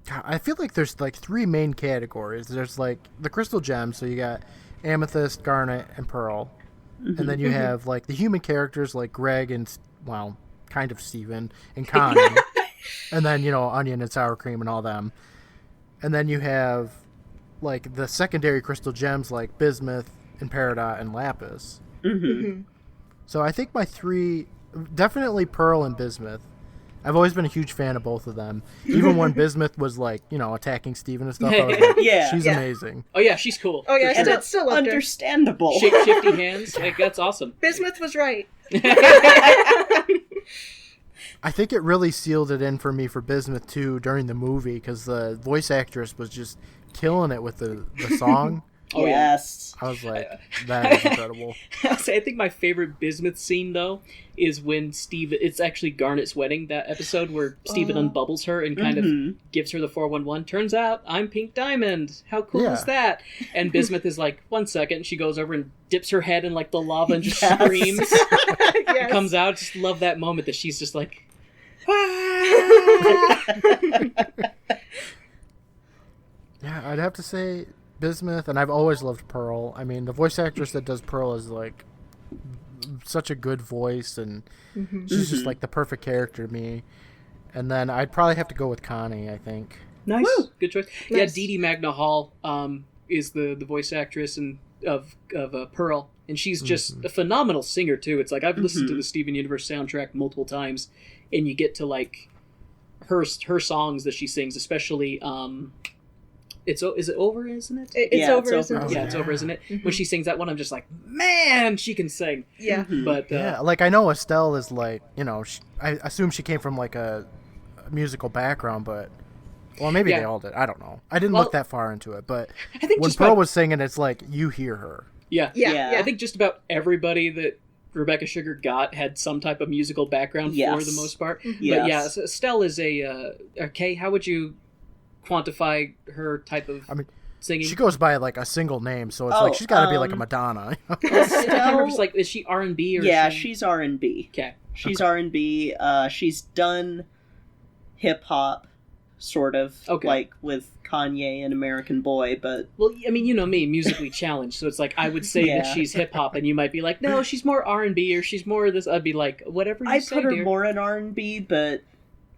I feel like there's like three main categories. There's like the crystal gems, so you got amethyst, garnet, and pearl. And then you have like the human characters like Greg and, well, kind of Steven and Connie. And then, you know, onion and sour cream and all them. And then you have like the secondary crystal gems like bismuth and peridot and lapis. So I think my three, definitely pearl and bismuth. I've always been a huge fan of both of them. Even when bismuth was like, you know, attacking Steven and stuff, I was like, Yeah. she's amazing. Oh yeah, she's cool. Oh yeah, For sure. I still loved her. Understandable. Shifty hands, like that's awesome. Bismuth was right. I think it really sealed it in for me for bismuth too during the movie because the voice actress was just killing it with the song. Oh, yeah. Yes. I was like, that is incredible. I think my favorite bismuth scene though is when Steven, it's actually Garnet's wedding, that episode where Steven unbubbles her and kind of gives her the 411. Turns out I'm Pink Diamond. How cool is that? And bismuth is like, 1 second. She goes over and dips her head in like the lava and just screams. Yes. Comes out. Just love that moment that she's just like, Yeah, I'd have to say bismuth, and I've always loved Pearl. I mean, the voice actress that does Pearl is like such a good voice, and she's just like the perfect character to me. And then I'd probably have to go with Connie, I think. nice. Good choice. Nice. Yeah, Dee Dee Magna Hall is the voice actress of Pearl, and she's just a phenomenal singer too. It's like I've listened to the Steven Universe soundtrack multiple times, and you get to like her songs that she sings, especially is it over, isn't it? It's over, isn't it? Yeah, it's over, isn't it? When she sings that one, I'm just like, man, she can sing. Yeah. But Yeah, like I know Estelle is like, I assume she came from like a musical background, but well, maybe they all did. I don't know. I didn't look that far into it, but I think when Pearl was singing, it's like you hear her. Yeah. Yeah. I think just about everybody that Rebecca Sugar got had some type of musical background for the most part. But yeah, Estelle is Kay, how would you quantify her type of singing? She goes by like a single name, so it's like she's got to be like a Madonna. I can't remember, just like, is she R&B or? Yeah, she's R&B. Okay. She's R&B. She's done hip hop, sort of, like with Kanye and American Boy, but... Well, I mean, you know me, musically challenged, so it's like, I would say that she's hip-hop, and you might be like, no, she's more R&B, or she's more this. I'd be like, whatever you say, I'd put her dear. more in R&B, but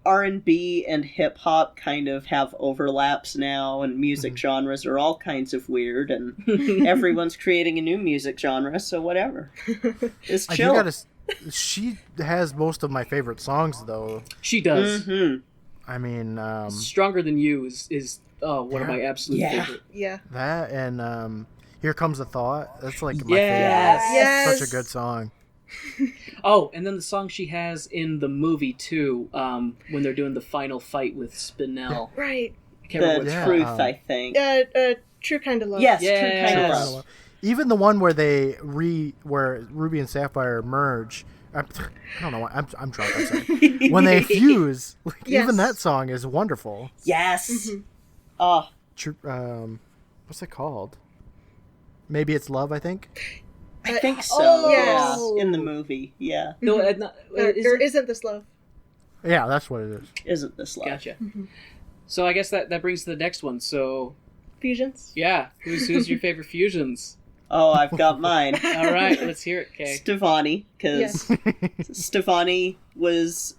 R&B and hip-hop kind of have overlaps now, and music genres are all kinds of weird, and everyone's creating a new music genre, so whatever. It's chill. She has most of my favorite songs, though. She does. Mm-hmm. I mean... Stronger Than You is one of my absolute favorite. Yeah. That and Here Comes a Thought. That's like my favorite. Yes. Such a good song. Oh, and then the song she has in the movie, too, when they're doing the final fight with Spinell. Right. I can't remember The what Truth, I think. True Kind of Love. Yes, Yes. True Kind of Love. Even the one where where Ruby and Sapphire merge. I don't know why. I'm drunk. I'm sorry. When they fuse, even that song is wonderful. Yes. Mm-hmm. Oh. What's it called? Maybe It's Love, I think. I think so. Oh, yes. Yeah, in the movie. Yeah. No, Isn't This Love? Yeah, that's what it is. Isn't This Love? Gotcha. So I guess that brings to the next one. So Fusions? yeah, who's your favorite fusions? Oh, I've got mine. All right, let's hear it, Kay. Stefani, because Stefani was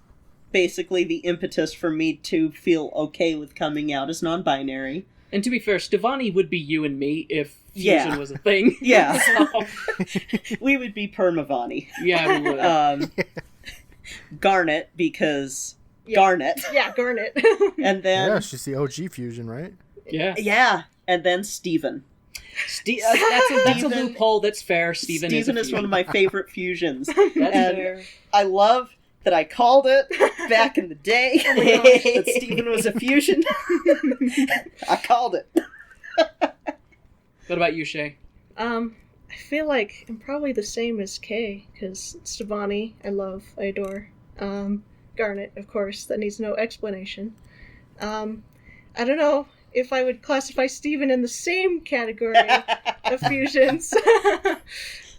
basically the impetus for me to feel okay with coming out as non-binary. And to be fair, Stefani would be you and me if fusion was a thing. Yeah. So, We would be Permavani. yeah, we would. Garnet, because Garnet. Yeah, Garnet. And then... Yeah, she's the OG fusion, right? Yeah. Yeah, and then Steven. That's a loophole. That's fair. Steven is one of my favorite fusions. That's and fair. I love that I called it back in the day that Steven was a fusion. I called it. What about you, Shea? I feel like I'm probably the same as Kay, because Stefani, I adore. Garnet, of course, that needs no explanation. I don't know if I would classify Steven in the same category of fusions.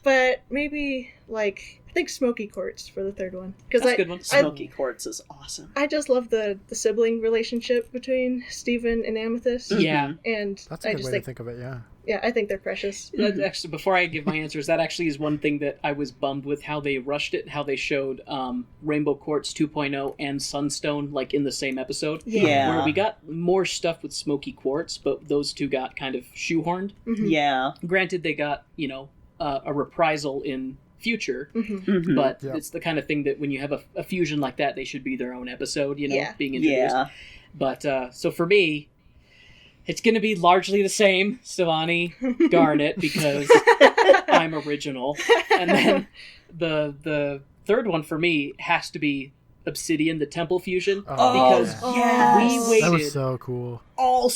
But maybe, I think Smoky Quartz for the third one. That's a good one. Smoky Quartz is awesome. I just love the sibling relationship between Steven and Amethyst. Yeah. And That's a good way to think of it, yeah. Yeah, I think they're precious. Actually, before I give my answers, that actually is one thing that I was bummed with how they rushed it, how they showed Rainbow Quartz 2.0 and Sunstone in the same episode. Yeah. Where we got more stuff with Smoky Quartz, but those two got kind of shoehorned. Mm-hmm. Yeah. Granted, they got, a reprisal in future, but it's the kind of thing that when you have a fusion like that, they should be their own episode, being introduced. Yeah. But, so for me, it's going to be largely the same, Stefani, Garnet, because I'm original. And then the third one for me has to be Obsidian, the Temple Fusion, because we waited that was so cool. all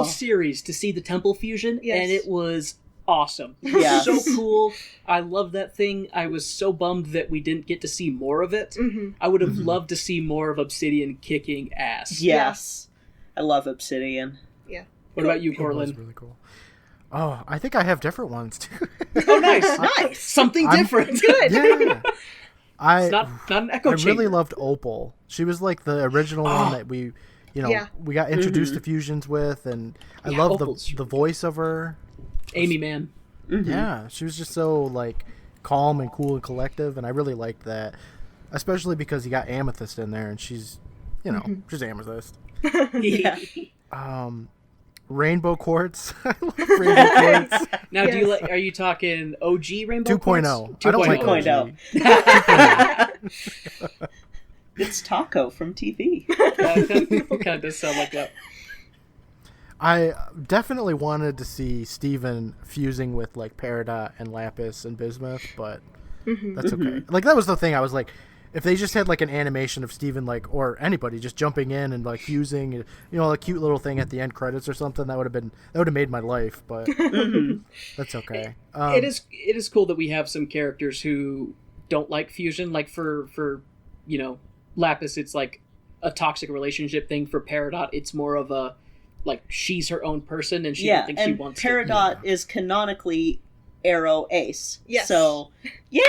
series to see the Temple Fusion, and it was awesome. Yeah. So cool. I love that thing. I was so bummed that we didn't get to see more of it. Mm-hmm. I would have loved to see more of Obsidian kicking ass. Yes. I love Obsidian. Yeah. What about you, That Courtland? was really cool. Oh, I think I have different ones too. Oh, nice. Something different. Good. Yeah. It's not an echo I really chamber. loved Opal. She was like the original one that we got introduced to fusions with, and I love the voice of her. Amy Mann. Mm-hmm. Yeah, she was just so calm and cool and collective, and I really liked that, especially because you got Amethyst in there, and she's she's Amethyst. Yeah. Rainbow Quartz. I love Rainbow Quartz. Now, do you are you talking OG Rainbow 2.0. Quartz? I don't like 2.0. OG. It's Taco from TV. It kind of does sound like that. I definitely wanted to see Steven fusing with like Peridot and Lapis and Bismuth, but that's okay. Like that was the thing. I was like, if they just had like an animation of Steven, like, or anybody just jumping in and like fusing, you know, a cute little thing at the end credits or something, that would have made my life. But that's okay. It is cool that we have some characters who don't like fusion. Like for you know, Lapis, it's like a toxic relationship thing. For Peridot, it's more of a like she's her own person and she don't think she wants Peridot is canonically Arrow Ace. Yes. So, yay!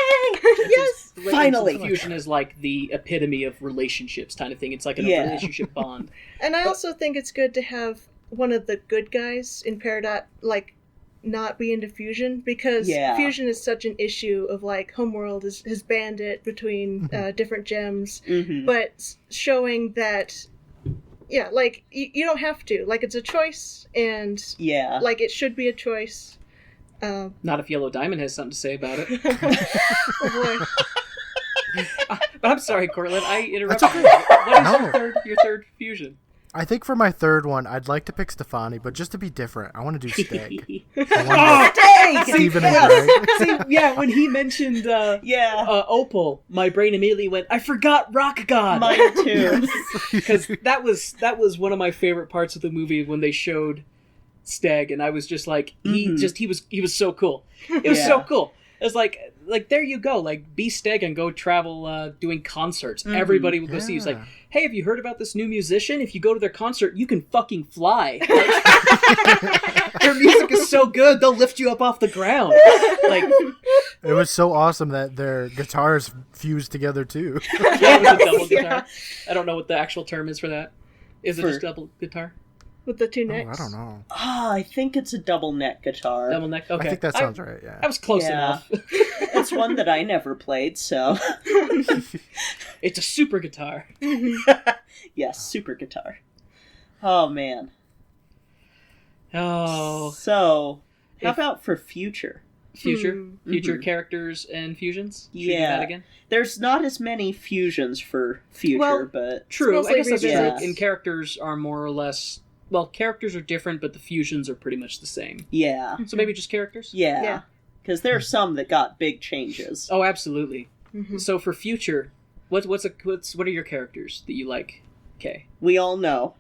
Yes! Finally! Fusion is like the epitome of relationships kind of thing. It's like a relationship bond. And I also think it's good to have one of the good guys in Peridot, like, not be into fusion, because fusion is such an issue of, like, Homeworld has banned it between different gems, but showing that, yeah, like, you don't have to. Like, it's a choice, and, like, it should be a choice. Not if Yellow Diamond has something to say about it. Oh boy. But I'm sorry, Courtland, I interrupted you. What is your third fusion? I think for my third one, I'd like to pick Stefani, but just to be different, I want to do Steg. Steven and Greg. See, yeah, when he mentioned Opal, my brain immediately went, I forgot Rock God. Mine too. Because that was one of my favorite parts of the movie when they showed Steg, and I was just like, he was so cool. It was so cool. It was like there you go, like be Steg and go travel doing concerts. Everybody would go see you. It's like, hey, have you heard about this new musician? If you go to their concert, you can fucking fly. Like, their music is so good, they'll lift you up off the ground. Like, it was so awesome that their guitars fused together too. Yeah, it was a double guitar. I don't know what the actual term is for that. Is it just double guitar? With the two necks? I don't know. I think it's a double neck guitar. Double neck? Okay. I think that sounds right, yeah. I was close enough. It's one that I never played, so. It's a super guitar. Yes, super guitar. Oh, man. Oh. So, how about for future? Future characters and fusions? Should we do that again? There's not as many fusions for future, but... True. I guess that's true. And characters are more or less... Well, characters are different, but the fusions are pretty much the same. Yeah. So maybe just characters? Yeah. Because there are some that got big changes. Oh, absolutely. So for future, what are your characters that you like? Okay. We all know.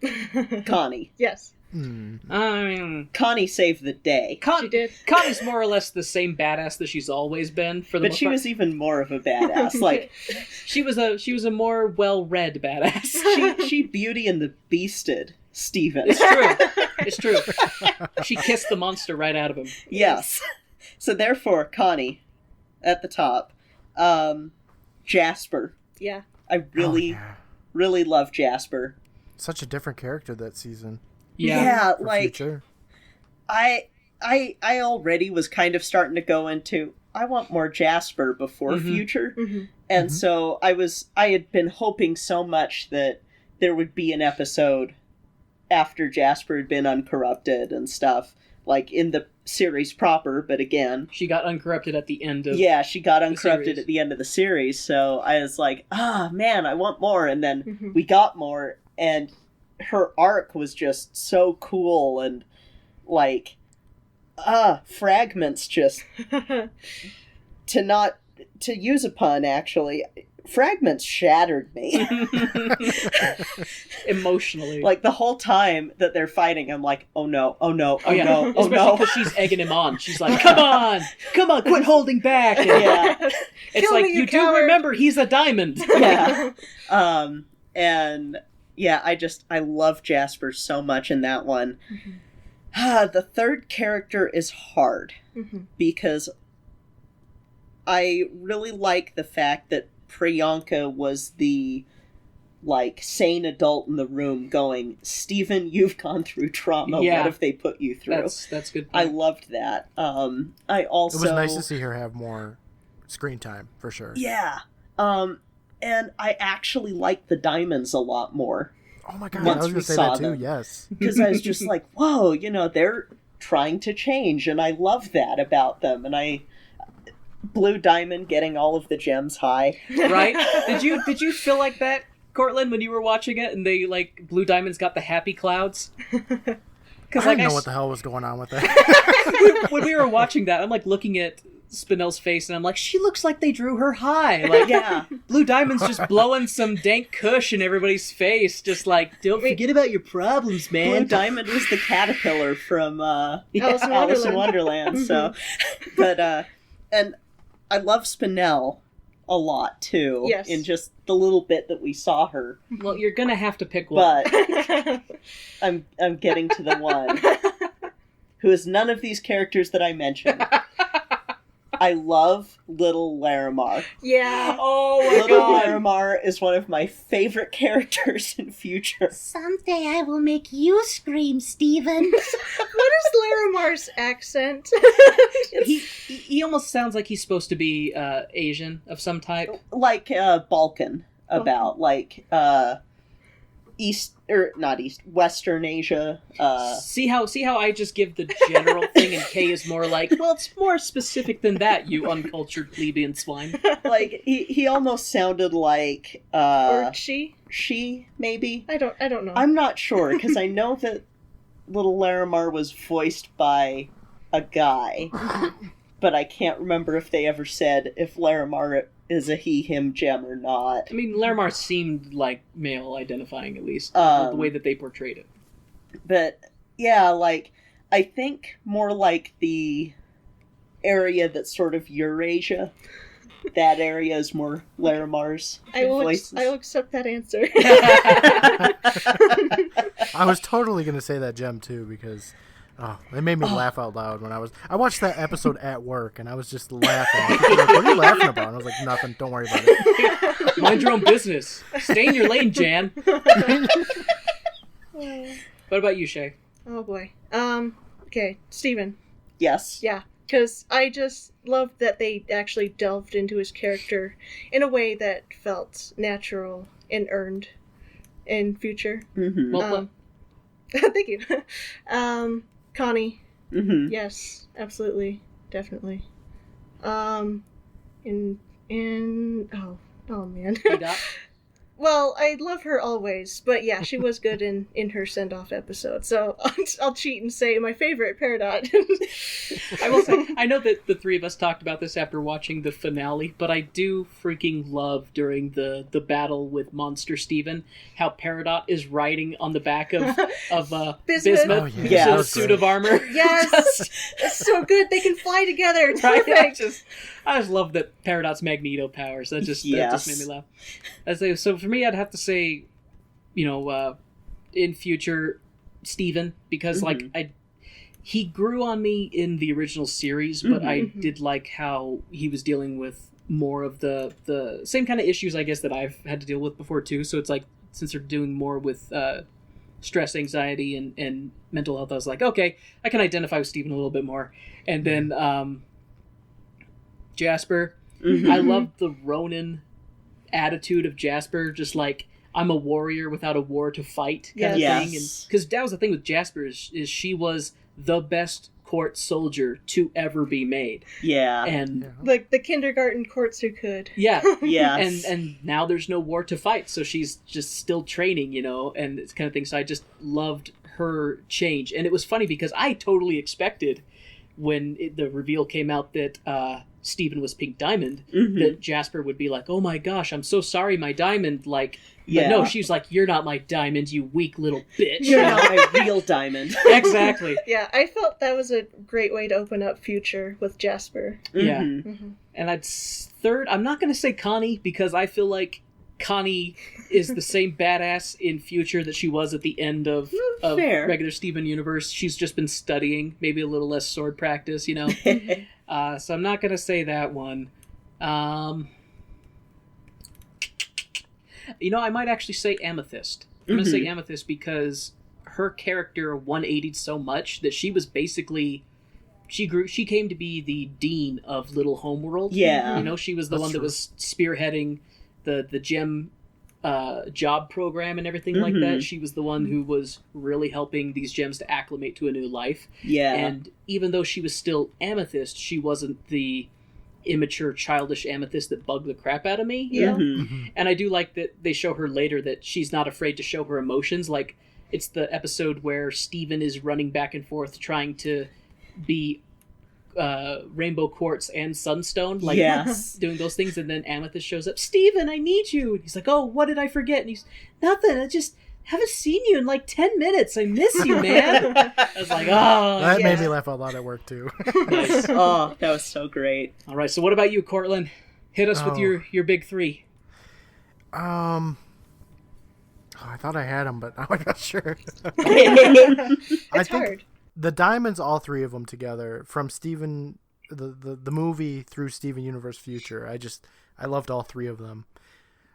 Connie. Yes. I mean, Connie saved the day. She did. Connie's more or less the same badass that she's always been for the most part. But she was even more of a badass. Like she was a more well-read badass. she Beauty and the Beasted Steven. It's true. She kissed the monster right out of him. Yes. So therefore, Connie at the top. Jasper. Yeah. I really love Jasper. Such a different character that season. Yeah, For like future. I already was kind of starting to go into I want more Jasper before future. And so I had been hoping so much that there would be an episode after Jasper had been uncorrupted and stuff, like in the series proper, but again... She got uncorrupted at the end of she got uncorrupted at the end of the series, so I was like, man, I want more, and then we got more, and her arc was just so cool, and, like, fragments just... to use a pun, actually... Fragments shattered me. Emotionally. Like, the whole time that they're fighting, I'm like, oh no, oh no, oh no, oh Especially no. because she's egging him on. She's like, come on, quit holding back. And it's like, you do remember he's a diamond. Yeah. And, yeah, I love Jasper so much in that one. The third character is hard, because I really like the fact that Priyanka was the, like, sane adult in the room going, Steven, you've gone through trauma. Yeah. What if they put you through? That's good point. I loved that. I also... It was nice to see her have more screen time, for sure. Yeah. And I actually like the diamonds a lot more. Oh my god, Once I was we going to say saw that too, them. yes. Because I was just like, whoa, they're trying to change, and I love that about them, and Blue Diamond getting all of the gems high. Right? Did you feel like that, Courtland, when you were watching it and they, like, Blue Diamond's got the happy clouds? I didn't know what the hell was going on with that. When we were watching that, I'm, like, looking at Spinell's face, and I'm like, she looks like they drew her high. Like, Yeah. Blue Diamond's just blowing some dank kush in everybody's face, just like, don't forget about your problems, Blue man. Diamond was the caterpillar from Alice in Alice in Wonderland. Wonderland. So, but and I love Spinell a lot too. Yes. In just the little bit that we saw her, Well, you're gonna have to pick one. but I'm getting to the one who is none of these characters that I mentioned. I love Little Larimar. Yeah. Oh my Little god. Larimar is one of my favorite characters in Future. Someday I will make you scream, Steven. What is Larimar's accent? He almost sounds like he's supposed to be Asian of some type. Like Balkan, about like Western Asia. See how I just give the general thing, and Kay is more like, well, it's more specific than that, you uncultured plebeian swine. Like he almost sounded like Or she? maybe. I don't know. I'm not sure because I know that Little Larimar was voiced by a guy, but I can't remember if they ever said if Larimar is a he, him, gem or not. I mean, Larimar seemed like male identifying, at least, the way that they portrayed it. But yeah, like I think more like the area that's sort of Eurasia. That area is more Larimar's voices. I will accept that answer. I was totally going to say that, Gem, too, because it made me laugh out loud when I watched that episode at work, and I was just laughing. People were like, what are you laughing about? And I was like, nothing, don't worry about it. Mind your own business. Stay in your lane, Jan. What about you, Shea? Oh boy. Okay, Steven. Yes. Yeah, because I just loved that they actually delved into his character in a way that felt natural and earned in Future. Mm-hmm. Well, Thank you. Connie. Mm-hmm. Yes, absolutely, definitely. Oh man. Dot? Well, I love her always, but yeah, she was good in her send-off episode. So I'll cheat and say my favorite Peridot. I will say, I know that the three of us talked about this after watching the finale, but I do freaking love during the battle with Monster Steven how Peridot is riding on the back of Bismuth Oh, yeah. with Yeah, a that's suit great. of armor. Yes, it's so good. They can fly together. It's Right? perfect. I just love that Peridot's Magneto powers. That just Yes. made me laugh. So for me, I'd have to say, in Future, Steven, because he grew on me in the original series, but I did like how he was dealing with more of the same kind of issues, I guess, that I've had to deal with before too. So it's like, since they're doing more with stress, anxiety, and mental health, I was like, okay, I can identify with Steven a little bit more. And then Jasper, I love the Ronin attitude of Jasper, just like, I'm a warrior without a war to fight kind of Yes. thing. And because that was the thing with Jasper is she was the best court soldier to ever be made. Yeah. And Like the kindergarten courts who could. yeah. Yes. And now there's no war to fight, so she's just still training, and this kind of thing. So I just loved her change. And it was funny because I totally expected when the reveal came out that Steven was Pink Diamond, that Jasper would be like, oh my gosh, I'm so sorry, my diamond, like, but no, she's like, you're not my diamond, you weak little bitch. You're not my real diamond. Exactly. Yeah, I felt that was a great way to open up Future with Jasper. Yeah. Mm-hmm. And third, I'm not going to say Connie, because I feel like Connie is the same badass in Future that she was at the end of fair. regular Steven Universe. She's just been studying, maybe a little less sword practice, So I'm not going to say that one. I might actually say Amethyst. I'm going to say Amethyst because her character 180'd so much that she was basically... She came to be the dean of Little Homeworld. Yeah. She was the one that was spearheading the gem job program and everything like that. She was the one who was really helping these gems to acclimate to a new life. Yeah. And even though she was still Amethyst, she wasn't the immature, childish Amethyst that bugged the crap out of me. You Yeah. know? Mhm. And I do like that they show her later that she's not afraid to show her emotions. Like, it's the episode where Steven is running back and forth trying to be Rainbow Quartz and Sunstone, like Yes. doing those things, and then Amethyst shows up. Steven, I need you. And he's like, oh, what did I forget? And he's, nothing. I just haven't seen you in like 10 minutes. I miss you, man. I was like, oh, That yeah. made me laugh out loud at work too. Nice. Oh, that was so great. All right, so what about you, Courtland? Hit us with Oh. your big three. Oh, I thought I had them, but now I'm not sure. It's I think hard. the Diamonds, all three of them together, from Steven, the movie through Steven Universe Future. I loved all three of them.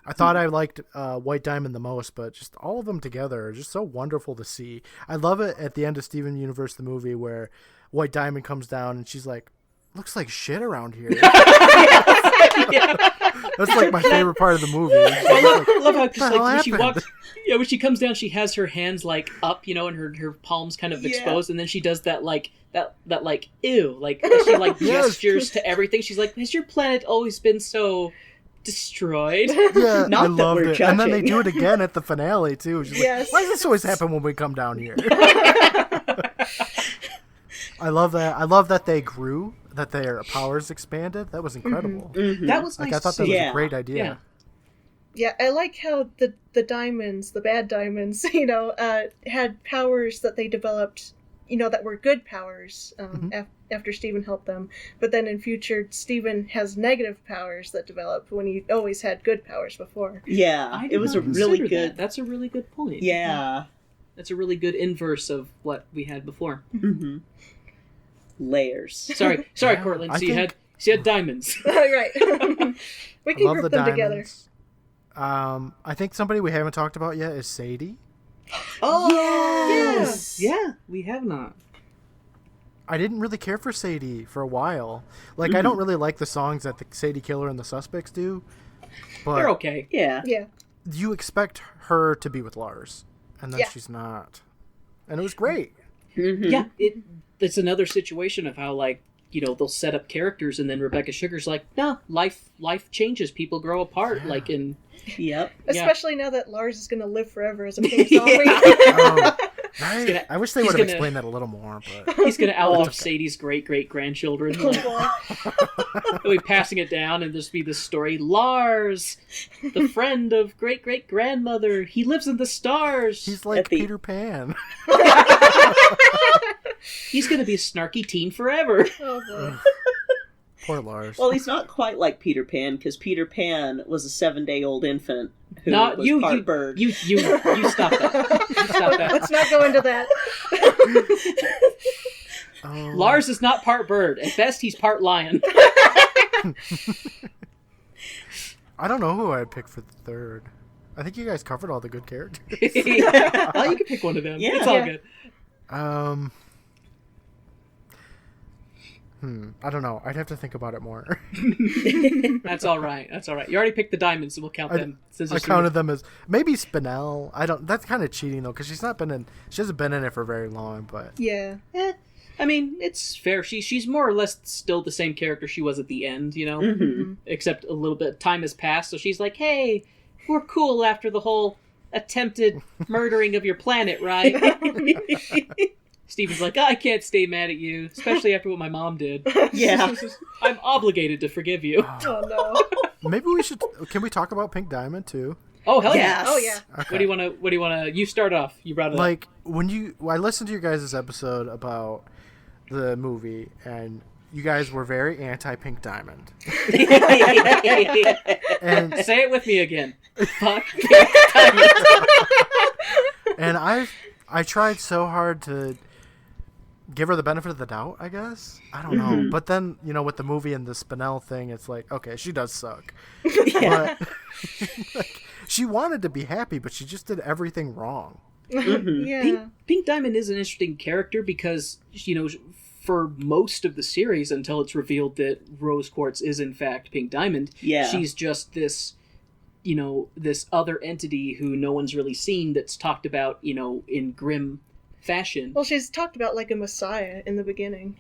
I thought I liked White Diamond the most, but just all of them together are just so wonderful to see. I love it at the end of Steven Universe the movie where White Diamond comes down and she's like, looks like shit around here. That's like my favorite part of the movie. I love how "What the hell when she happened?" walks, when she comes down, she has her hands like up, you know, and her palms kind of Yeah. exposed, and then she does that like that like ew, like she like Yes. gestures to everything. She's like, has your planet always been so destroyed? Yeah, Not I that loved we're it. And then they judging. do it again at the finale too. She's Yes. like, why does this always happen when we come down here? I love that. I love that they grew, that their powers expanded. That was incredible. Mhm. That was Like nice I thought to that see. was Yeah. a great idea. Yeah. Yeah, I like how the diamonds, the bad diamonds, had powers that they developed, that were good powers after Steven helped them. But then in future, Steven has negative powers that developed when he always had good powers before. Yeah, I it did was not a really consider good. that. That's a really good point. Yeah. That's a really good inverse of what we had before. hmm Layers. Sorry, Yeah, Courtland. I So you think- had diamonds. Right. We I can love group the them diamonds. together. I think somebody we haven't talked about yet is Sadie. Oh Yes. Yeah, we have not. I didn't really care for Sadie for a while. Like, I don't really like the songs that the Sadie Killer and the Suspects do. But They're okay. Yeah. Yeah. you expect her to be with Lars, and then Yeah. she's not. And it was great. Mhm. Yeah, it's another situation of how, like, they'll set up characters and then Rebecca Sugar's like, no, life changes, people grow apart, like in Yep. Especially now that Lars is going to live forever as a pink zombie. Oh, right? gonna- I wish they he's would have gonna- explained that a little more. But he's gonna outlive okay. Sadie's great grandchildren. Oh, Like, boy. he'll be passing it down and there'll be this story, Lars, the friend of great grandmother, he lives in the stars. he's like At the- Peter Pan. He's gonna be a snarky teen forever. Oh, boy. Poor Lars. Well, he's not quite like Peter Pan because Peter Pan was a 7-day-old infant who No, was you part bird. You stop that. You stop that. Let's not go into that. Oh. Lars is not part bird. At best, he's part lion. I don't know who I'd pick for the third. I think you guys covered all the good characters. Oh, you can pick one of them. Yeah. It's all Yeah. good. I don't know. I'd have to think about it more. That's all right. That's all right. You already picked the diamonds, so we'll count them. Since I there's counted them as maybe Spinell. I don't. That's kind of cheating though, because she hasn't been in it for very long. But Yeah. I mean, it's fair. She's more or less still the same character she was at the end, Mhm. except a little bit of time has passed. So she's like, "Hey, we're cool after the whole attempted murdering of your planet, right?" Steven's like, "I can't stay mad at you, especially after what my mom did. Yeah. I'm obligated to forgive you." Oh, no. maybe we should. Can we talk about Pink Diamond too? Oh hell Yes. yeah! Oh, yeah. Okay. What do you want to? You start off. You brought it up. Like I listened to your guys' episode about the movie, and you guys were very anti Pink Diamond. And Say it with me again. Fuck. and I tried so hard to give her the benefit of the doubt, I guess. I don't know. But then, with the movie and the Spinell thing, it's like, okay, she does suck. But like, she wanted to be happy, but she just did everything wrong. Yeah. Pink Diamond is an interesting character because, for most of the series, until it's revealed that Rose Quartz is in fact Pink Diamond, Yeah. she's just this, this other entity who no one's really seen that's talked about, in grim fashion. Well, she's talked about like a messiah in the beginning.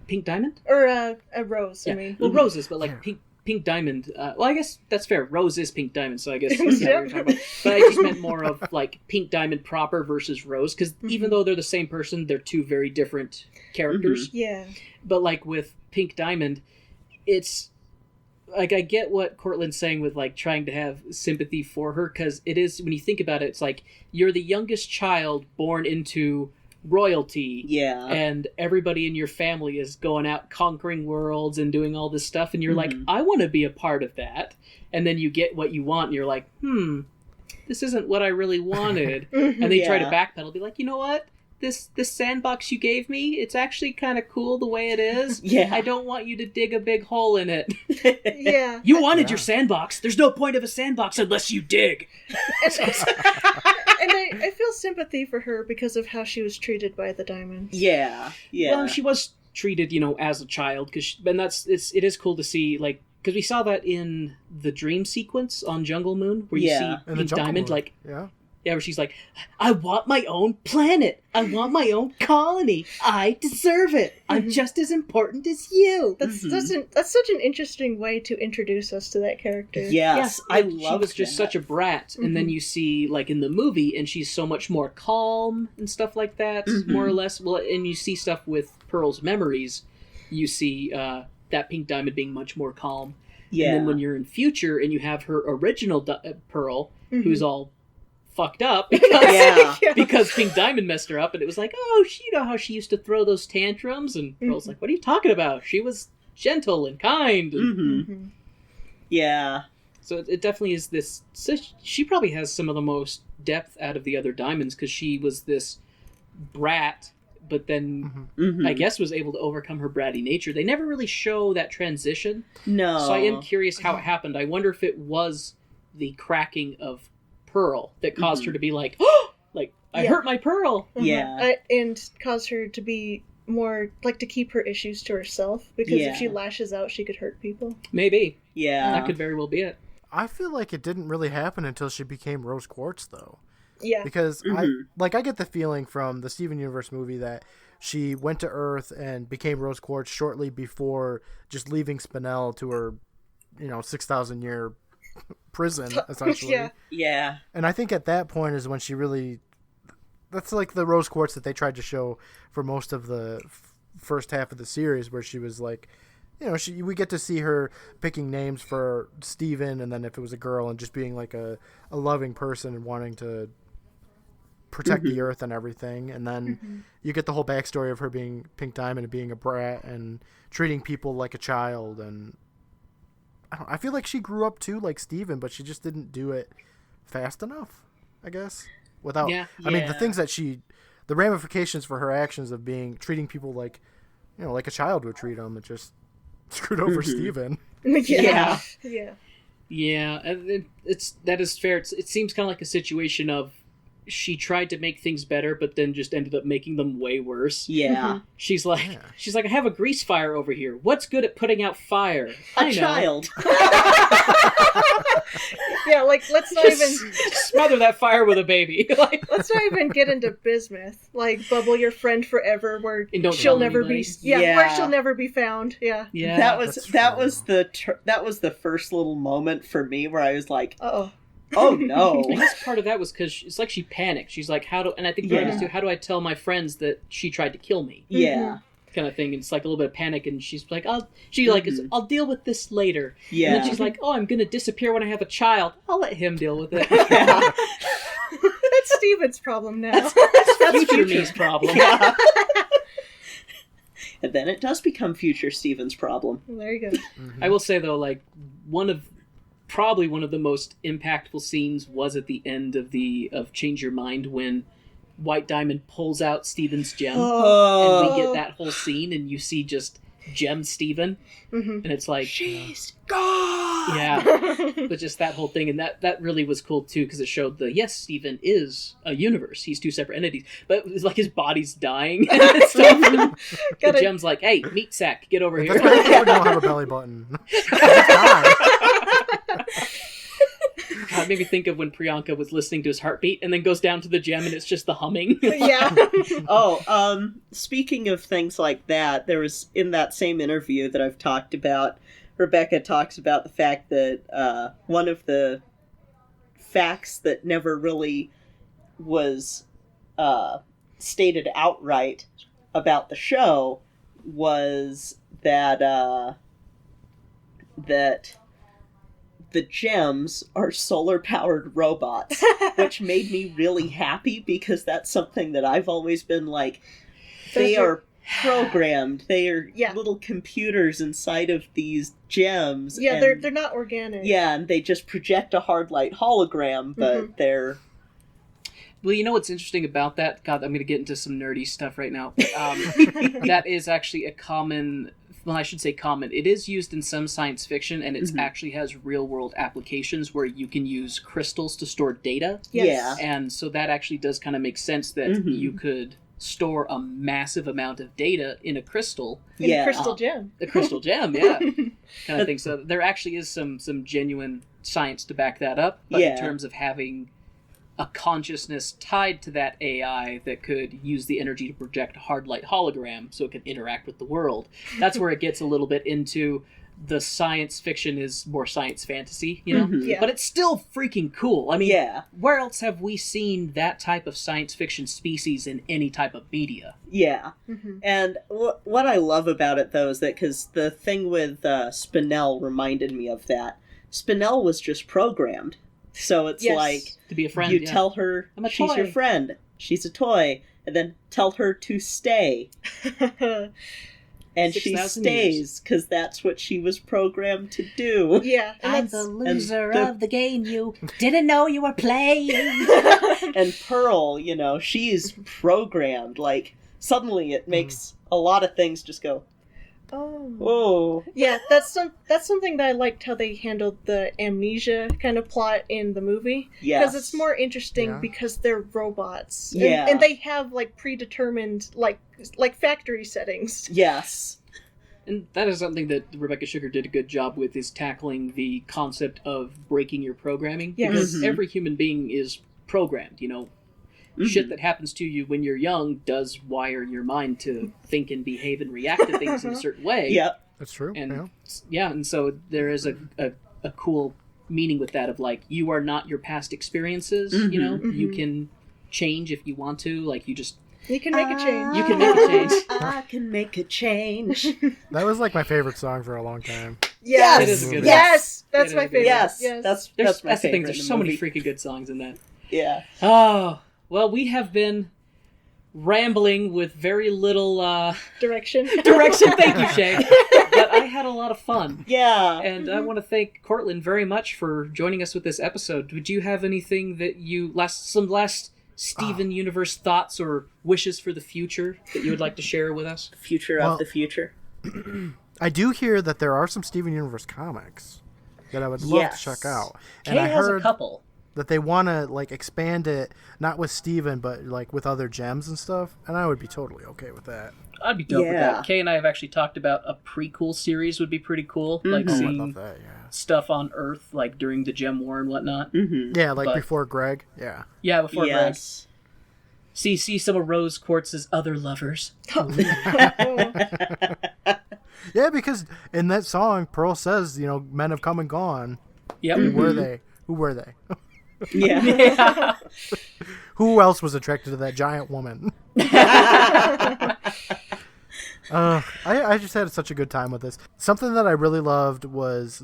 Pink Diamond? Or a rose, Yeah. I mean. Well, roses, but like Pink Diamond. Well, I guess that's fair. Rose is Pink Diamond, so I guess that's not what you're talking about. But I just meant more of like Pink Diamond proper versus Rose, because even though they're the same person, they're two very different characters. Yeah. But like with Pink Diamond, it's like I get what Courtland's saying with like trying to have sympathy for her, because it is, when you think about it, it's like you're the youngest child born into royalty, and everybody in your family is going out conquering worlds and doing all this stuff, and you're like, I want to be a part of that, and then you get what you want and you're like, this isn't what I really wanted. And they try to backpedal, be like, you know what, this sandbox you gave me, it's actually kind of cool the way it is. I don't want you to dig a big hole in it. You wanted your sandbox. There's no point of a sandbox unless you dig. And I feel sympathy for her because of how she was treated by the Diamonds. Well, she was treated, as a child, and it is cool to see, like, because we saw that in the dream sequence on Jungle Moon, where you see Pink Diamond, like, where she's like, I want my own planet. I want my own colony. I deserve it. I'm just as important as you. That's such an interesting way to introduce us to that character. I love she was just such a brat. And then you see, like, in the movie, and she's so much more calm and stuff like that, more or less. Well, and you see stuff with Pearl's memories. You see that Pink Diamond being much more calm. And then when you're in future and you have her original Pearl, who's all fucked up because Pink Diamond messed her up, and it was like, oh, you know how she used to throw those tantrums, and Pearl's like, what are you talking about? She was gentle and kind. And... So it definitely is this. So she probably has some of the most depth out of the other Diamonds, because she was this brat, but then I guess was able to overcome her bratty nature. They never really show that transition. No. So I am curious how it happened. I wonder if it was the cracking of Pearl that caused her to be like, oh, like, I hurt my Pearl. And caused her to be more, like, to keep her issues to herself, because if she lashes out, she could hurt people. Maybe. That could very well be it. I feel like it didn't really happen until she became Rose Quartz, though. Because I get the feeling from the Steven Universe movie that she went to Earth and became Rose Quartz shortly before just leaving Spinel to her, 6,000 year prison, essentially. And I think at that point is when she really, that's like the Rose Quartz that they tried to show for most of the first half of the series, where she was like, we get to see her picking names for Steven, and then if it was a girl, and just being like a loving person and wanting to protect the Earth and everything. And then you get the whole backstory of her being Pink Diamond and being a brat and treating people like a child. And I feel like she grew up too, like Steven, but she just didn't do it fast enough, I guess. Without, I mean, the things that the ramifications for her actions of treating people like, like a child would treat them, it just screwed over Steven. Yeah, and that is fair. It seems kind of like a situation of, she tried to make things better, but then just ended up making them way worse. She's like, I have a grease fire over here. What's good at putting out fire? A child. Like, let's not even smother that fire with a baby. Like, let's not even get into bismuth. Like, bubble your friend forever, where don't she'll tell never anybody. where she'll never be found. That was the first little moment for me where I was like, oh no. I guess part of that was because it's like she panicked. She's like, and I think part of it is too, how do I tell my friends that she tried to kill me? Kind of thing. And it's like a little bit of panic, and she's like, I'll deal with this later. And then she's like, I'm gonna disappear when I have a child. I'll let him deal with it. That's Steven's problem now. That's future me's problem. And then it does become future Steven's problem. Well, there you go. I will say though, like, probably one of the most impactful scenes was at the end of Change Your Mind, when White Diamond pulls out Steven's gem, and we get that whole scene, and you see just gem Steven, and it's like, she's gone. But just that whole thing, and that really was cool too, because it showed Steven is a universe. He's two separate entities, but it was like his body's dying and stuff. And the gem's like, hey, meat sack, get over here. I don't have a belly button. God, It made me think of when Priyanka was listening to his heartbeat and then goes down to the gem and it's just the humming. Yeah. Speaking of things like that, there was, in that same interview that I've talked about, Rebecca talks about the fact that one of the facts that never really was stated outright about the show was that that the gems are solar-powered robots, which made me really happy because that's something that I've always been like, they are programmed. They are little computers inside of these gems. Yeah, and, they're not organic. Yeah, and they just project a hard light hologram, but they're... Well, you know what's interesting about that? God, I'm going to get into some nerdy stuff right now. That is actually a common... Well, I should say common. It is used in some science fiction, and it actually has real-world applications where you can use crystals to store data. Yes. Yeah. And so that actually does kind of make sense that you could store a massive amount of data in a crystal. In a crystal gem. A crystal gem, yeah. Kind of thing. So there actually is some genuine science to back that up, but in terms of having a consciousness tied to that AI that could use the energy to project a hard light hologram so it can interact with the world. That's where it gets a little bit into the science fiction is more science fantasy, you know? Yeah. But it's still freaking cool. I mean, where else have we seen that type of science fiction species in any type of media? Yeah. And what I love about it, though, is that because the thing with Spinel reminded me of that. Spinel was just programmed. So it's like, to be a friend, you tell her she's your friend, she's a toy, and then tell her to stay. And she stays, because that's what she was programmed to do. Yeah. I'm the loser of the game you didn't know you were playing. And Pearl, you know, she's programmed. Like, suddenly it makes a lot of things just go, oh. Yeah, that's something that I liked how they handled the amnesia kind of plot in the movie. Yes. Because it's more interesting because they're robots. Yeah. And they have, like, predetermined, like factory settings. Yes. And that is something that Rebecca Sugar did a good job with, is tackling the concept of breaking your programming. Yes. Because every human being is programmed, you know. Shit that happens to you when you're young does wire your mind to think and behave and react to things in a certain way. Yep. That's true. And and so there is a cool meaning with that of, like, you are not your past experiences, you know? You can change if you want to, like, you can make a change. You can make a change. I can make a change. That was like my favorite song for a long time. Yes! It is a good yes! That's my favorite. Yes, yes. that's my the thing. favorite. There's so many freaking good songs in that. Yeah. Oh, well, we have been rambling with very little direction. Thank you, Shea. But I had a lot of fun. Yeah. And I want to thank Courtland very much for joining us with this episode. Would you have anything that some last Steven Universe thoughts or wishes for the future that you would like to share with us? Future of the future. I do hear that there are some Steven Universe comics that I would love to check out. Kay has a couple. That they want to, like, expand it, not with Steven, but, like, with other gems and stuff, and I would be totally okay with that. I'd be dope with that. Kay and I have actually talked about a prequel series would be pretty cool, like seeing stuff on Earth, like, during the Gem War and whatnot. Yeah, like before Greg. Yeah. Yeah, before Greg. See some of Rose Quartz's other lovers. Yeah, because in that song, Pearl says, you know, men have come and gone. Yep. Who were they? Who were they? Yeah. Who else was attracted to that giant woman? I just had such a good time with this. Something that I really loved was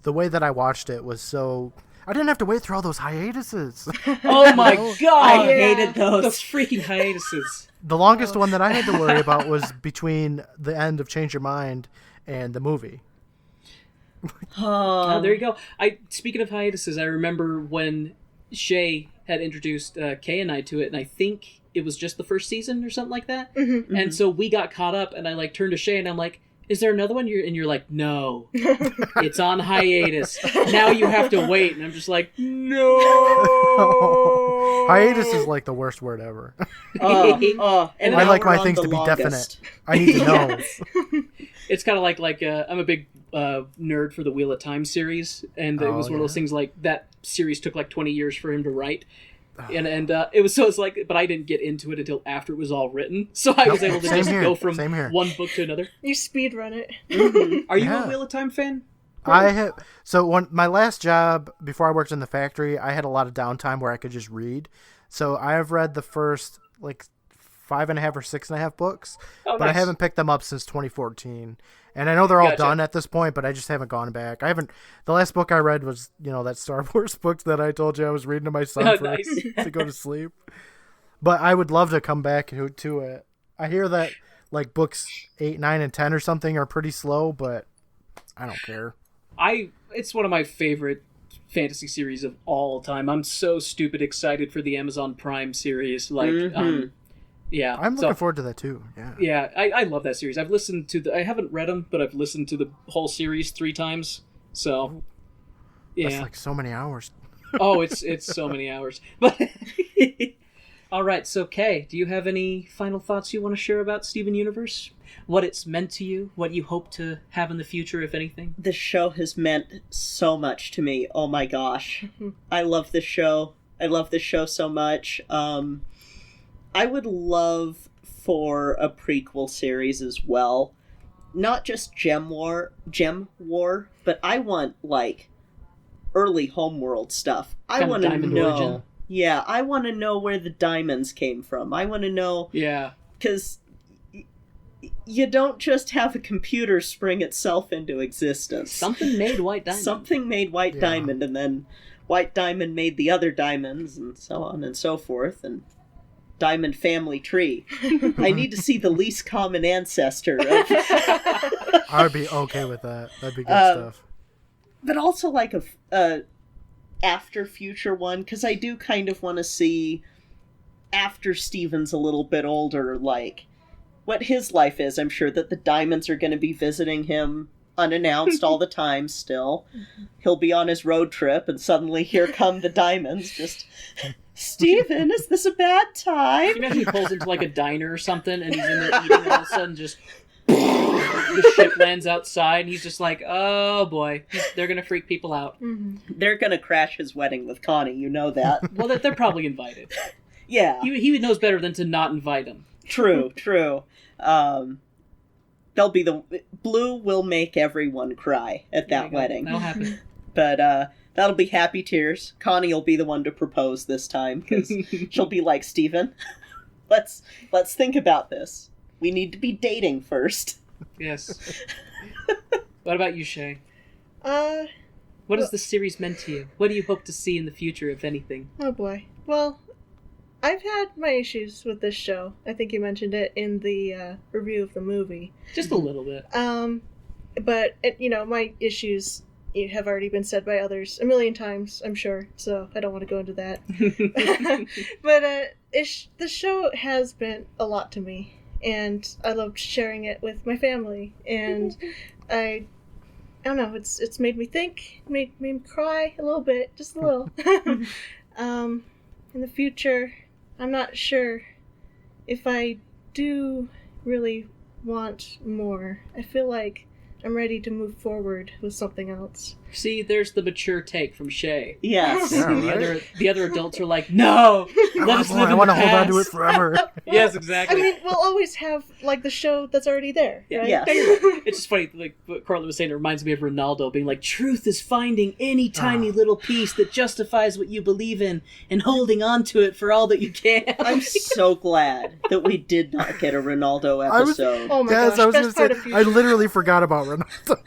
the way that I watched it was so... I didn't have to wait through all those hiatuses. Oh my god! I hated those. Those freaking hiatuses. The longest one that I had to worry about was between the end of Change Your Mind and the movie. Oh, there you go. Speaking of hiatuses, I remember when Shea had introduced Kay and I to it, and I think it was just the first season or something like that. And so we got caught up, and I like turned to Shea and I'm like, "Is there another one?" You're like, "No, it's on hiatus. Now you have to wait." And I'm just like, "No." Hiatus is like the worst word ever. And I like my things to be definite. I need to know. It's kind of like I'm a big nerd for the Wheel of Time series, and it was one of those things like that. series took like 20 years for him to write. And it's like, but I didn't get into it until after it was all written, so I was able to just go from one book to another. You speed run it. Mm-hmm. Are you a Wheel of Time fan? I have. So my last job before I worked in the factory, I had a lot of downtime where I could just read. So I have read the first like 5.5 or 6.5 books, but nice. I haven't picked them up since 2014. And I know they're all done at this point, but I just haven't gone back. The last book I read was, that Star Wars book that I told you I was reading to my son to go to sleep. But I would love to come back to it. I hear that like books 8, 9, and 10 or something are pretty slow, but I don't care. It's one of my favorite fantasy series of all time. I'm so stupid excited for the Amazon Prime series. Yeah, I'm looking forward to that too. Yeah, I love that series. I've listened to I haven't read them, but I've listened to the whole series 3 times. So, yeah, that's like so many hours. Oh, it's so many hours. But all right, so Kay, do you have any final thoughts you want to share about Steven Universe? What it's meant to you? What you hope to have in the future, if anything? The show has meant so much to me. Oh my gosh, I love this show. I love this show so much. I would love for a prequel series as well. Not just Gem War, but I want, like, early Homeworld stuff. I want to know... Origin. Yeah, I want to know where the diamonds came from. I want to know... Yeah. Because you don't just have a computer spring itself into existence. Something made White Diamond. Something made White Diamond, and then White Diamond made the other diamonds, and so on and so forth, and... Diamond family tree. I need to see the least common ancestor. I'd be okay with that. That'd be good stuff. But also like a after future one, because I do kind of want to see after Steven's a little bit older, like what his life is. I'm sure that the diamonds are going to be visiting him unannounced all the time still. He'll be on his road trip and suddenly here come the diamonds just... Steven, is this a bad time? Can you imagine he pulls into like a diner or something and he's in there eating and all of a sudden just the ship lands outside and he's just like, oh boy, they're going to freak people out. Mm-hmm. They're going to crash his wedding with Connie, you know that. Well, they're probably invited. Yeah. He knows better than to not invite him. True. They'll be Blue will make everyone cry at that wedding. That'll happen. But, that'll be happy tears. Connie will be the one to propose this time, because she'll be like, Steven, let's think about this. We need to be dating first. Yes. What about you, Shea? What has the series meant to you? What do you hope to see in the future, if anything? Oh boy. Well, I've had my issues with this show. I think you mentioned it in the review of the movie. Just a little bit. But, my issues... have already been said by others a million times, I'm sure, so I don't want to go into that. But the show has been a lot to me, and I loved sharing it with my family, and I don't know, it's made me think, made me cry a little bit, just a little. In the future, I'm not sure if I do really want more. I feel like I'm ready to move forward with something else. See, there's the mature take from Shea. Yes. Yeah, the other adults are like, no, let us live in the past. I want to hold on to it forever. Yes, exactly. I mean, we'll always have, like, the show that's already there, right? Yeah. It's just funny, like what Courtland was saying, it reminds me of Ronaldo being like, truth is finding any tiny little piece that justifies what you believe in and holding on to it for all that you can. I'm so glad that we did not get a Ronaldo episode. Oh my gosh, I was best gonna part say, of I literally forgot about Ronaldo.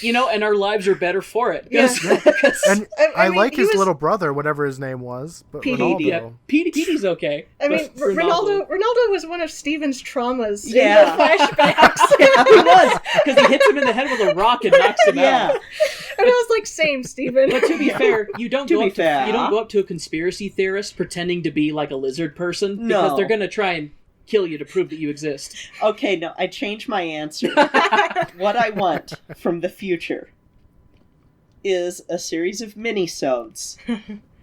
And our lives are better for it. Yeah. And I mean, like his was... little brother, whatever his name was. But Petey. Ronaldo. Yeah, Petey's okay. I mean, Ronaldo was one of Steven's traumas in Yeah. the flashbacks. He was, because he hits him in the head with a rock and knocks him out. And I was like, same, Steven. But to be fair, you don't To go be up fair. you don't go up to a conspiracy theorist pretending to be like a lizard person, because No. they're going to try and kill you to prove that you exist. Okay, no, I changed my answer. What I want from the future is a series of mini-sodes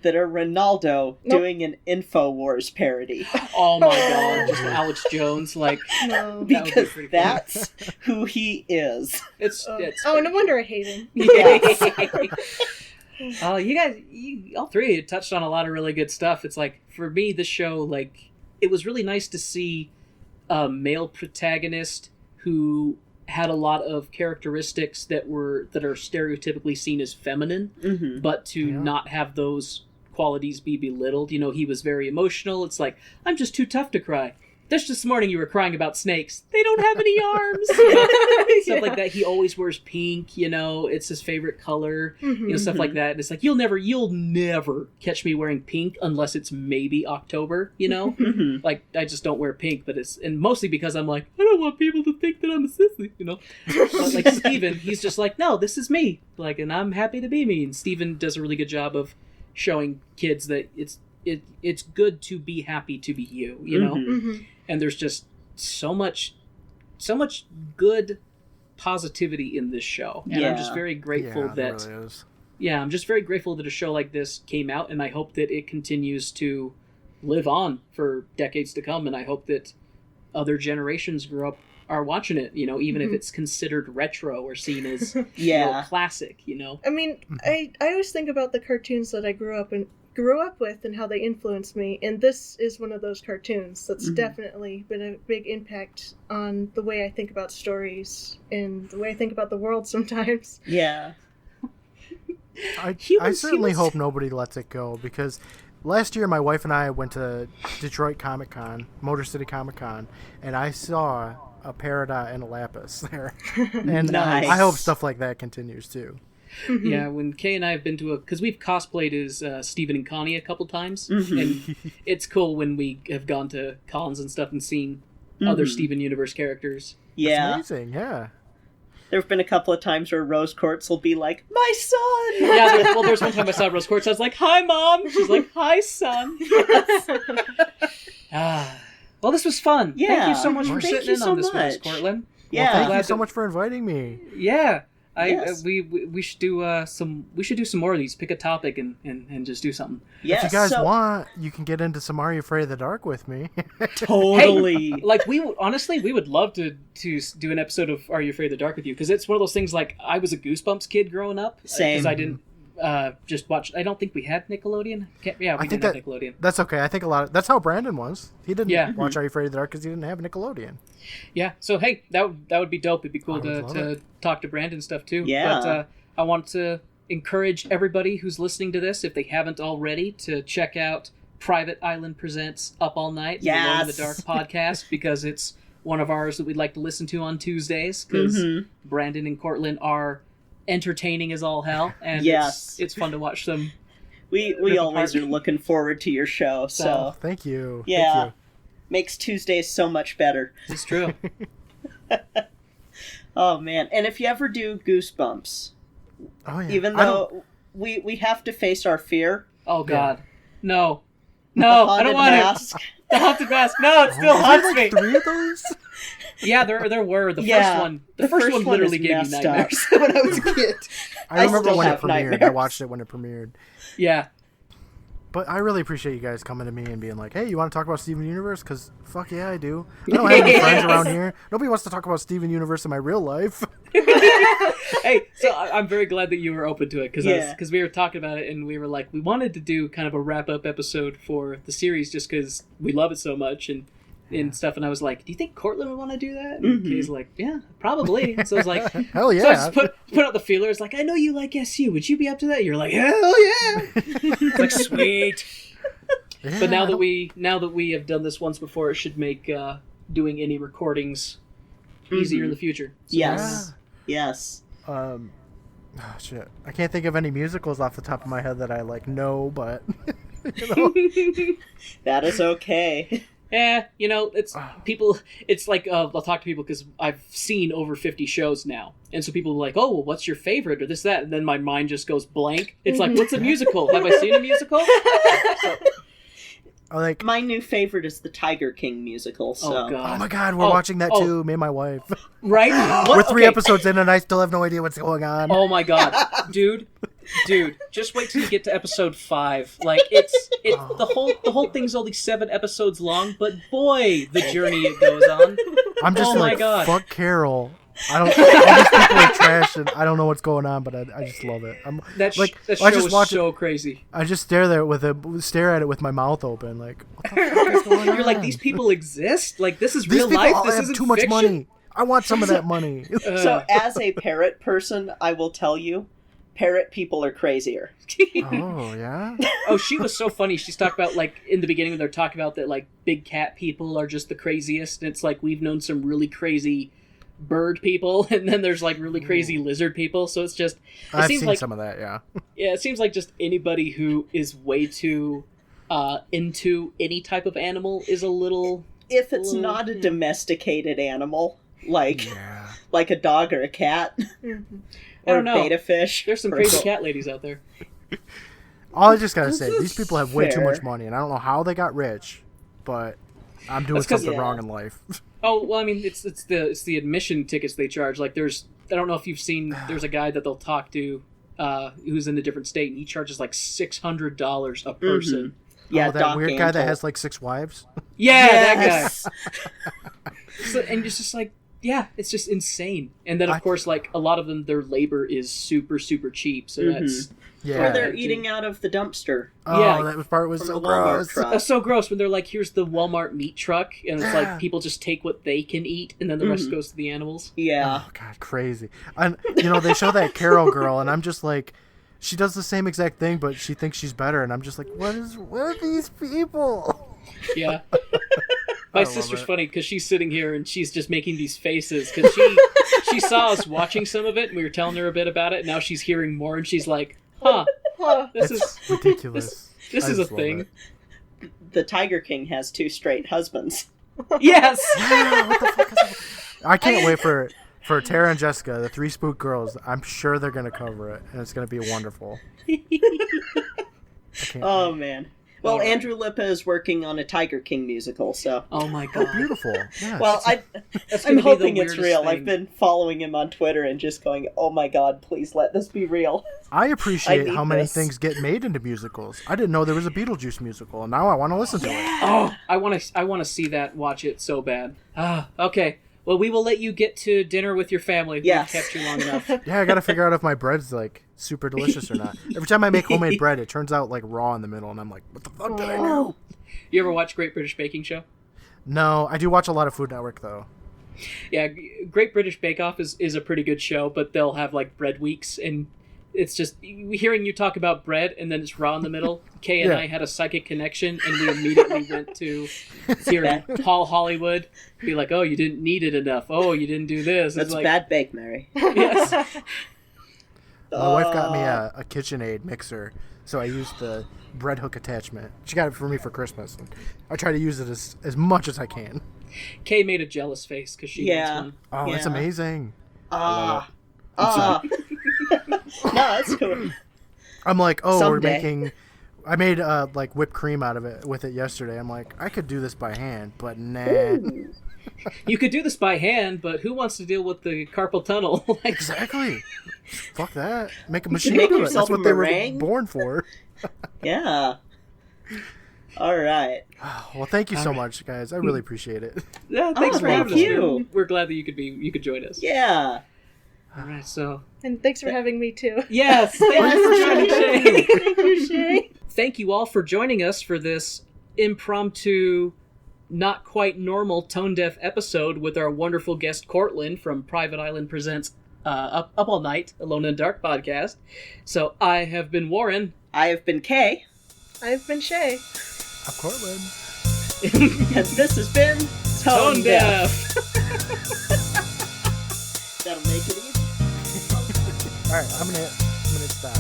that are Ronaldo doing an InfoWars parody. Oh my god, just Alex Jones, like, No. Because pretty that's who he is. it's Oh, no wonder I hate him. Yes. You guys, all three of you touched on a lot of really good stuff. It's like, for me, this show, like, it was really nice to see a male protagonist who had a lot of characteristics that are stereotypically seen as feminine, but to not have those qualities be belittled. You know, he was very emotional. It's like, I'm just too tough to cry. Just this morning you were crying about snakes. They don't have any arms. Stuff like that. He always wears pink, you know, it's his favorite color, you know, stuff like that. And it's like, you'll never catch me wearing pink unless it's maybe October, you know? Like, I just don't wear pink, and mostly because I'm like, I don't want people to think that I'm a sissy, you know? But like Steven, he's just like, no, this is me. Like, and I'm happy to be me. And Steven does a really good job of showing kids that it's good to be happy to be you, you know? And there's just so much good positivity in this show. And I'm just very grateful that... Really is. Yeah, I'm just very grateful that a show like this came out, and I hope that it continues to live on for decades to come, and I hope that other generations are watching it, you know, even if it's considered retro or seen as classic, you know? I mean, I always think about the cartoons that I grew up with and how they influenced me, and this is one of those cartoons that's definitely been a big impact on the way I think about stories and the way I think about the world sometimes. Yeah. I certainly hope nobody lets it go, because last year my wife and I went to Detroit Comic Con, Motor City Comic Con, and I saw a Peridot and a Lapis there. And Nice. I hope stuff like that continues too. Yeah, when Kay and I have been because we've cosplayed as Stephen and Connie a couple times, and it's cool when we have gone to cons and stuff and seen other Steven Universe characters. Yeah. That's amazing, yeah. There have been a couple of times where Rose Quartz will be like, my son! Yeah, there's one time I saw Rose Quartz, I was like, hi, Mom! She's like, hi, son! Well, this was fun. Yeah. Thank you so much for Thank sitting you in so on this with us, much. Courtland. Yeah. Well, thank you so much for inviting me. Yeah. Yes. We should do some more of these. Pick a topic and just do something. Yes, if you guys want, you can get into some Are You Afraid of the Dark with me. Totally. Hey, like we would love to do an episode of Are You Afraid of the Dark with you, because it's one of those things. Like, I was a Goosebumps kid growing up. Same. Because I didn't just watch. I don't think we had Nickelodeon. We didn't have Nickelodeon. That's okay. I think that's how Brandon was. He didn't watch Are You Afraid of the Dark because he didn't have Nickelodeon. Yeah. So hey, that would be dope. It'd be cool to talk to Brandon stuff too. Yeah. But I want to encourage everybody who's listening to this, if they haven't already, to check out Private Island Presents Up All Night, the Alone in the Dark podcast, because it's one of ours that we'd like to listen to on Tuesdays, because Brandon and Courtland are entertaining as all hell, and it's fun to watch them. We always are looking forward to your show, so thank you. Yeah. Thank you. Makes Tuesdays so much better. It's true. Oh man. And if you ever do Goosebumps, even though we have to face our fear. Oh god. No, I don't want mask. it. The haunted mask. No, it still haunts me. 3 of those? Yeah, there were. The first one. The first one literally gave me nightmares when I was a kid. I remember when it premiered. Nightmares. I watched it when it premiered. Yeah. But I really appreciate you guys coming to me and being like, hey, you want to talk about Steven Universe? Because fuck yeah, I do. I don't have any friends around here. Nobody wants to talk about Steven Universe in my real life. Hey, so I'm very glad that you were open to it, because we were talking about it and we were like, we wanted to do kind of a wrap-up episode for the series just because we love it so much and stuff. And I was like, do you think Courtland would want to do that? And Kay's like, yeah, probably. So I was like, hell yeah. So I just put out the feelers, like, I know you like SU. Would you be up to that? You're like, hell yeah. It's like, sweet. Yeah, but now that we have done this once before, it should make doing any recordings easier in the future. So, Yes. Oh, shit. I can't think of any musicals off the top of my head that I know, but That is okay. Yeah, it's people. It's like I'll talk to people because I've seen over 50 shows now, and so people are like, "Oh, well, what's your favorite?" or this, that, and then my mind just goes blank. It's like, "What's a musical? Have I seen a musical?" My new favorite is the Tiger King musical. So. Oh god! Oh my god, we're watching that too. Me and my wife. Right? We're 3 episodes in, and I still have no idea what's going on. Oh my god, dude, just wait till you get to episode 5. Like it's the whole thing's only 7 episodes long, but boy, the journey it goes on. I'm just my god. fuck Carol. All these people are trash, and I don't know what's going on, but I just love it. That like, that I show just is watch so it, crazy. I just stare at it with my mouth open, like, what the fuck is going on? You're like, these people exist? Like, this is These real people life? all This have isn't too much fiction? money. I want some of that money. So, as a parrot person, I will tell you, parrot people are crazier. Oh, yeah? Oh, she was so funny. She's talking about, like, in the beginning when they're talking about that, like, big cat people are just the craziest. And it's like, we've known some really crazy bird people, and then there's, like, really crazy lizard people. So it's just... I've seen some of that, yeah. Yeah, it seems like just anybody who is way too into any type of animal is a little... If it's not a domesticated animal, like a dog or a cat, I or don't know. beta fish. There's some crazy cat ladies out there. All I just gotta say, these people have way too fair. much money, and I don't know how they got rich, but I'm doing That's 'cause- something wrong in life. Oh, well, I mean, it's the admission tickets they charge. Like, I don't know if you've seen, there's a guy that they'll talk to who's in a different state, and he charges like $600 a person. Yeah, that Doc weird guy that Antle. has like 6 wives. Yeah, Yes. that guy. So, and it's just like, yeah, it's just insane. And then, of course, like, a lot of them, their labor is super, super cheap. So that's... Or they're eating out of the dumpster. Oh, Yeah. that part was From so the Walmart gross. truck. That's so gross when they're like, here's the Walmart meat truck, and it's like people just take what they can eat, and then the rest goes to the animals. Yeah. Oh, God, crazy. And, they show that Carol girl, and I'm just like, she does the same exact thing, but she thinks she's better, and I'm just like, what are these people? Yeah. My sister's funny because she's sitting here and she's just making these faces because she saw us watching some of it, and we were telling her a bit about it, and now she's hearing more, and she's like, this is ridiculous. This I is a just love thing. it. The Tiger King has 2 straight husbands. Yes! Yeah, what the fuck is that? I can't wait for Tara and Jessica, the 3 Spook Girls. I'm sure they're going to cover it, and it's going to be wonderful. Oh, man. Well, Andrew Lippa is working on a Tiger King musical, so... Oh, my God. Beautiful. Yes. Well, That's I'm gonna be hoping the it's weirdest real. thing. I've been following him on Twitter and just going, oh my god, please let this be real. I appreciate I how many need this. things get made into musicals. I didn't know there was a Beetlejuice musical, and now I want to listen to it. Oh, I want to see that, watch it so bad. Okay. Well, we will let you get to dinner with your family. Yes. We've kept you long enough. Yeah, I got to figure out if my bread's, like, super delicious or not. Every time I make homemade bread, it turns out, like, raw in the middle, and I'm like, what the fuck did I do? You ever watch Great British Baking Show? No, I do watch a lot of Food Network, though. Yeah, Great British Bake Off is a pretty good show, but they'll have, like, bread weeks, and it's just hearing you talk about bread and then it's raw in the middle. Kay and I had a psychic connection, and we immediately went to hear Paul Hollywood be like, "Oh, you didn't knead it enough. Oh, you didn't do this." That's it's like, bad bake, Mary. Yes. My wife got me a KitchenAid mixer, so I used the bread hook attachment. She got it for me for Christmas, and I try to use it as much as I can. Kay made a jealous face because she wants one. Oh, that's amazing. No, that's cool. I'm like, oh, Someday. I made like whipped cream out of it with it yesterday. I'm like, I could do this by hand, but nah. You could do this by hand, but who wants to deal with the carpal tunnel? Exactly. Fuck that. Make a machine make do it. yourself That's what a they were meringue? born for. Yeah. All right. Well, thank you so much, guys. I really appreciate it. Yeah, thanks for thank having us. you. We're glad that you could join us. Yeah. All right, so And thanks for having me too. yes, thank you for joining, Shea. Thank you, Shea. Thank you all for joining us for this impromptu, not quite normal tone-deaf episode with our wonderful guest Courtland from Private Island Presents Up All Night, Alone in the Dark podcast. So I have been Warren. I have been Kay. I've been Shea. I'm Courtland. And this has been Tone Deaf. That'll make it easy. All right, I'm gonna stop.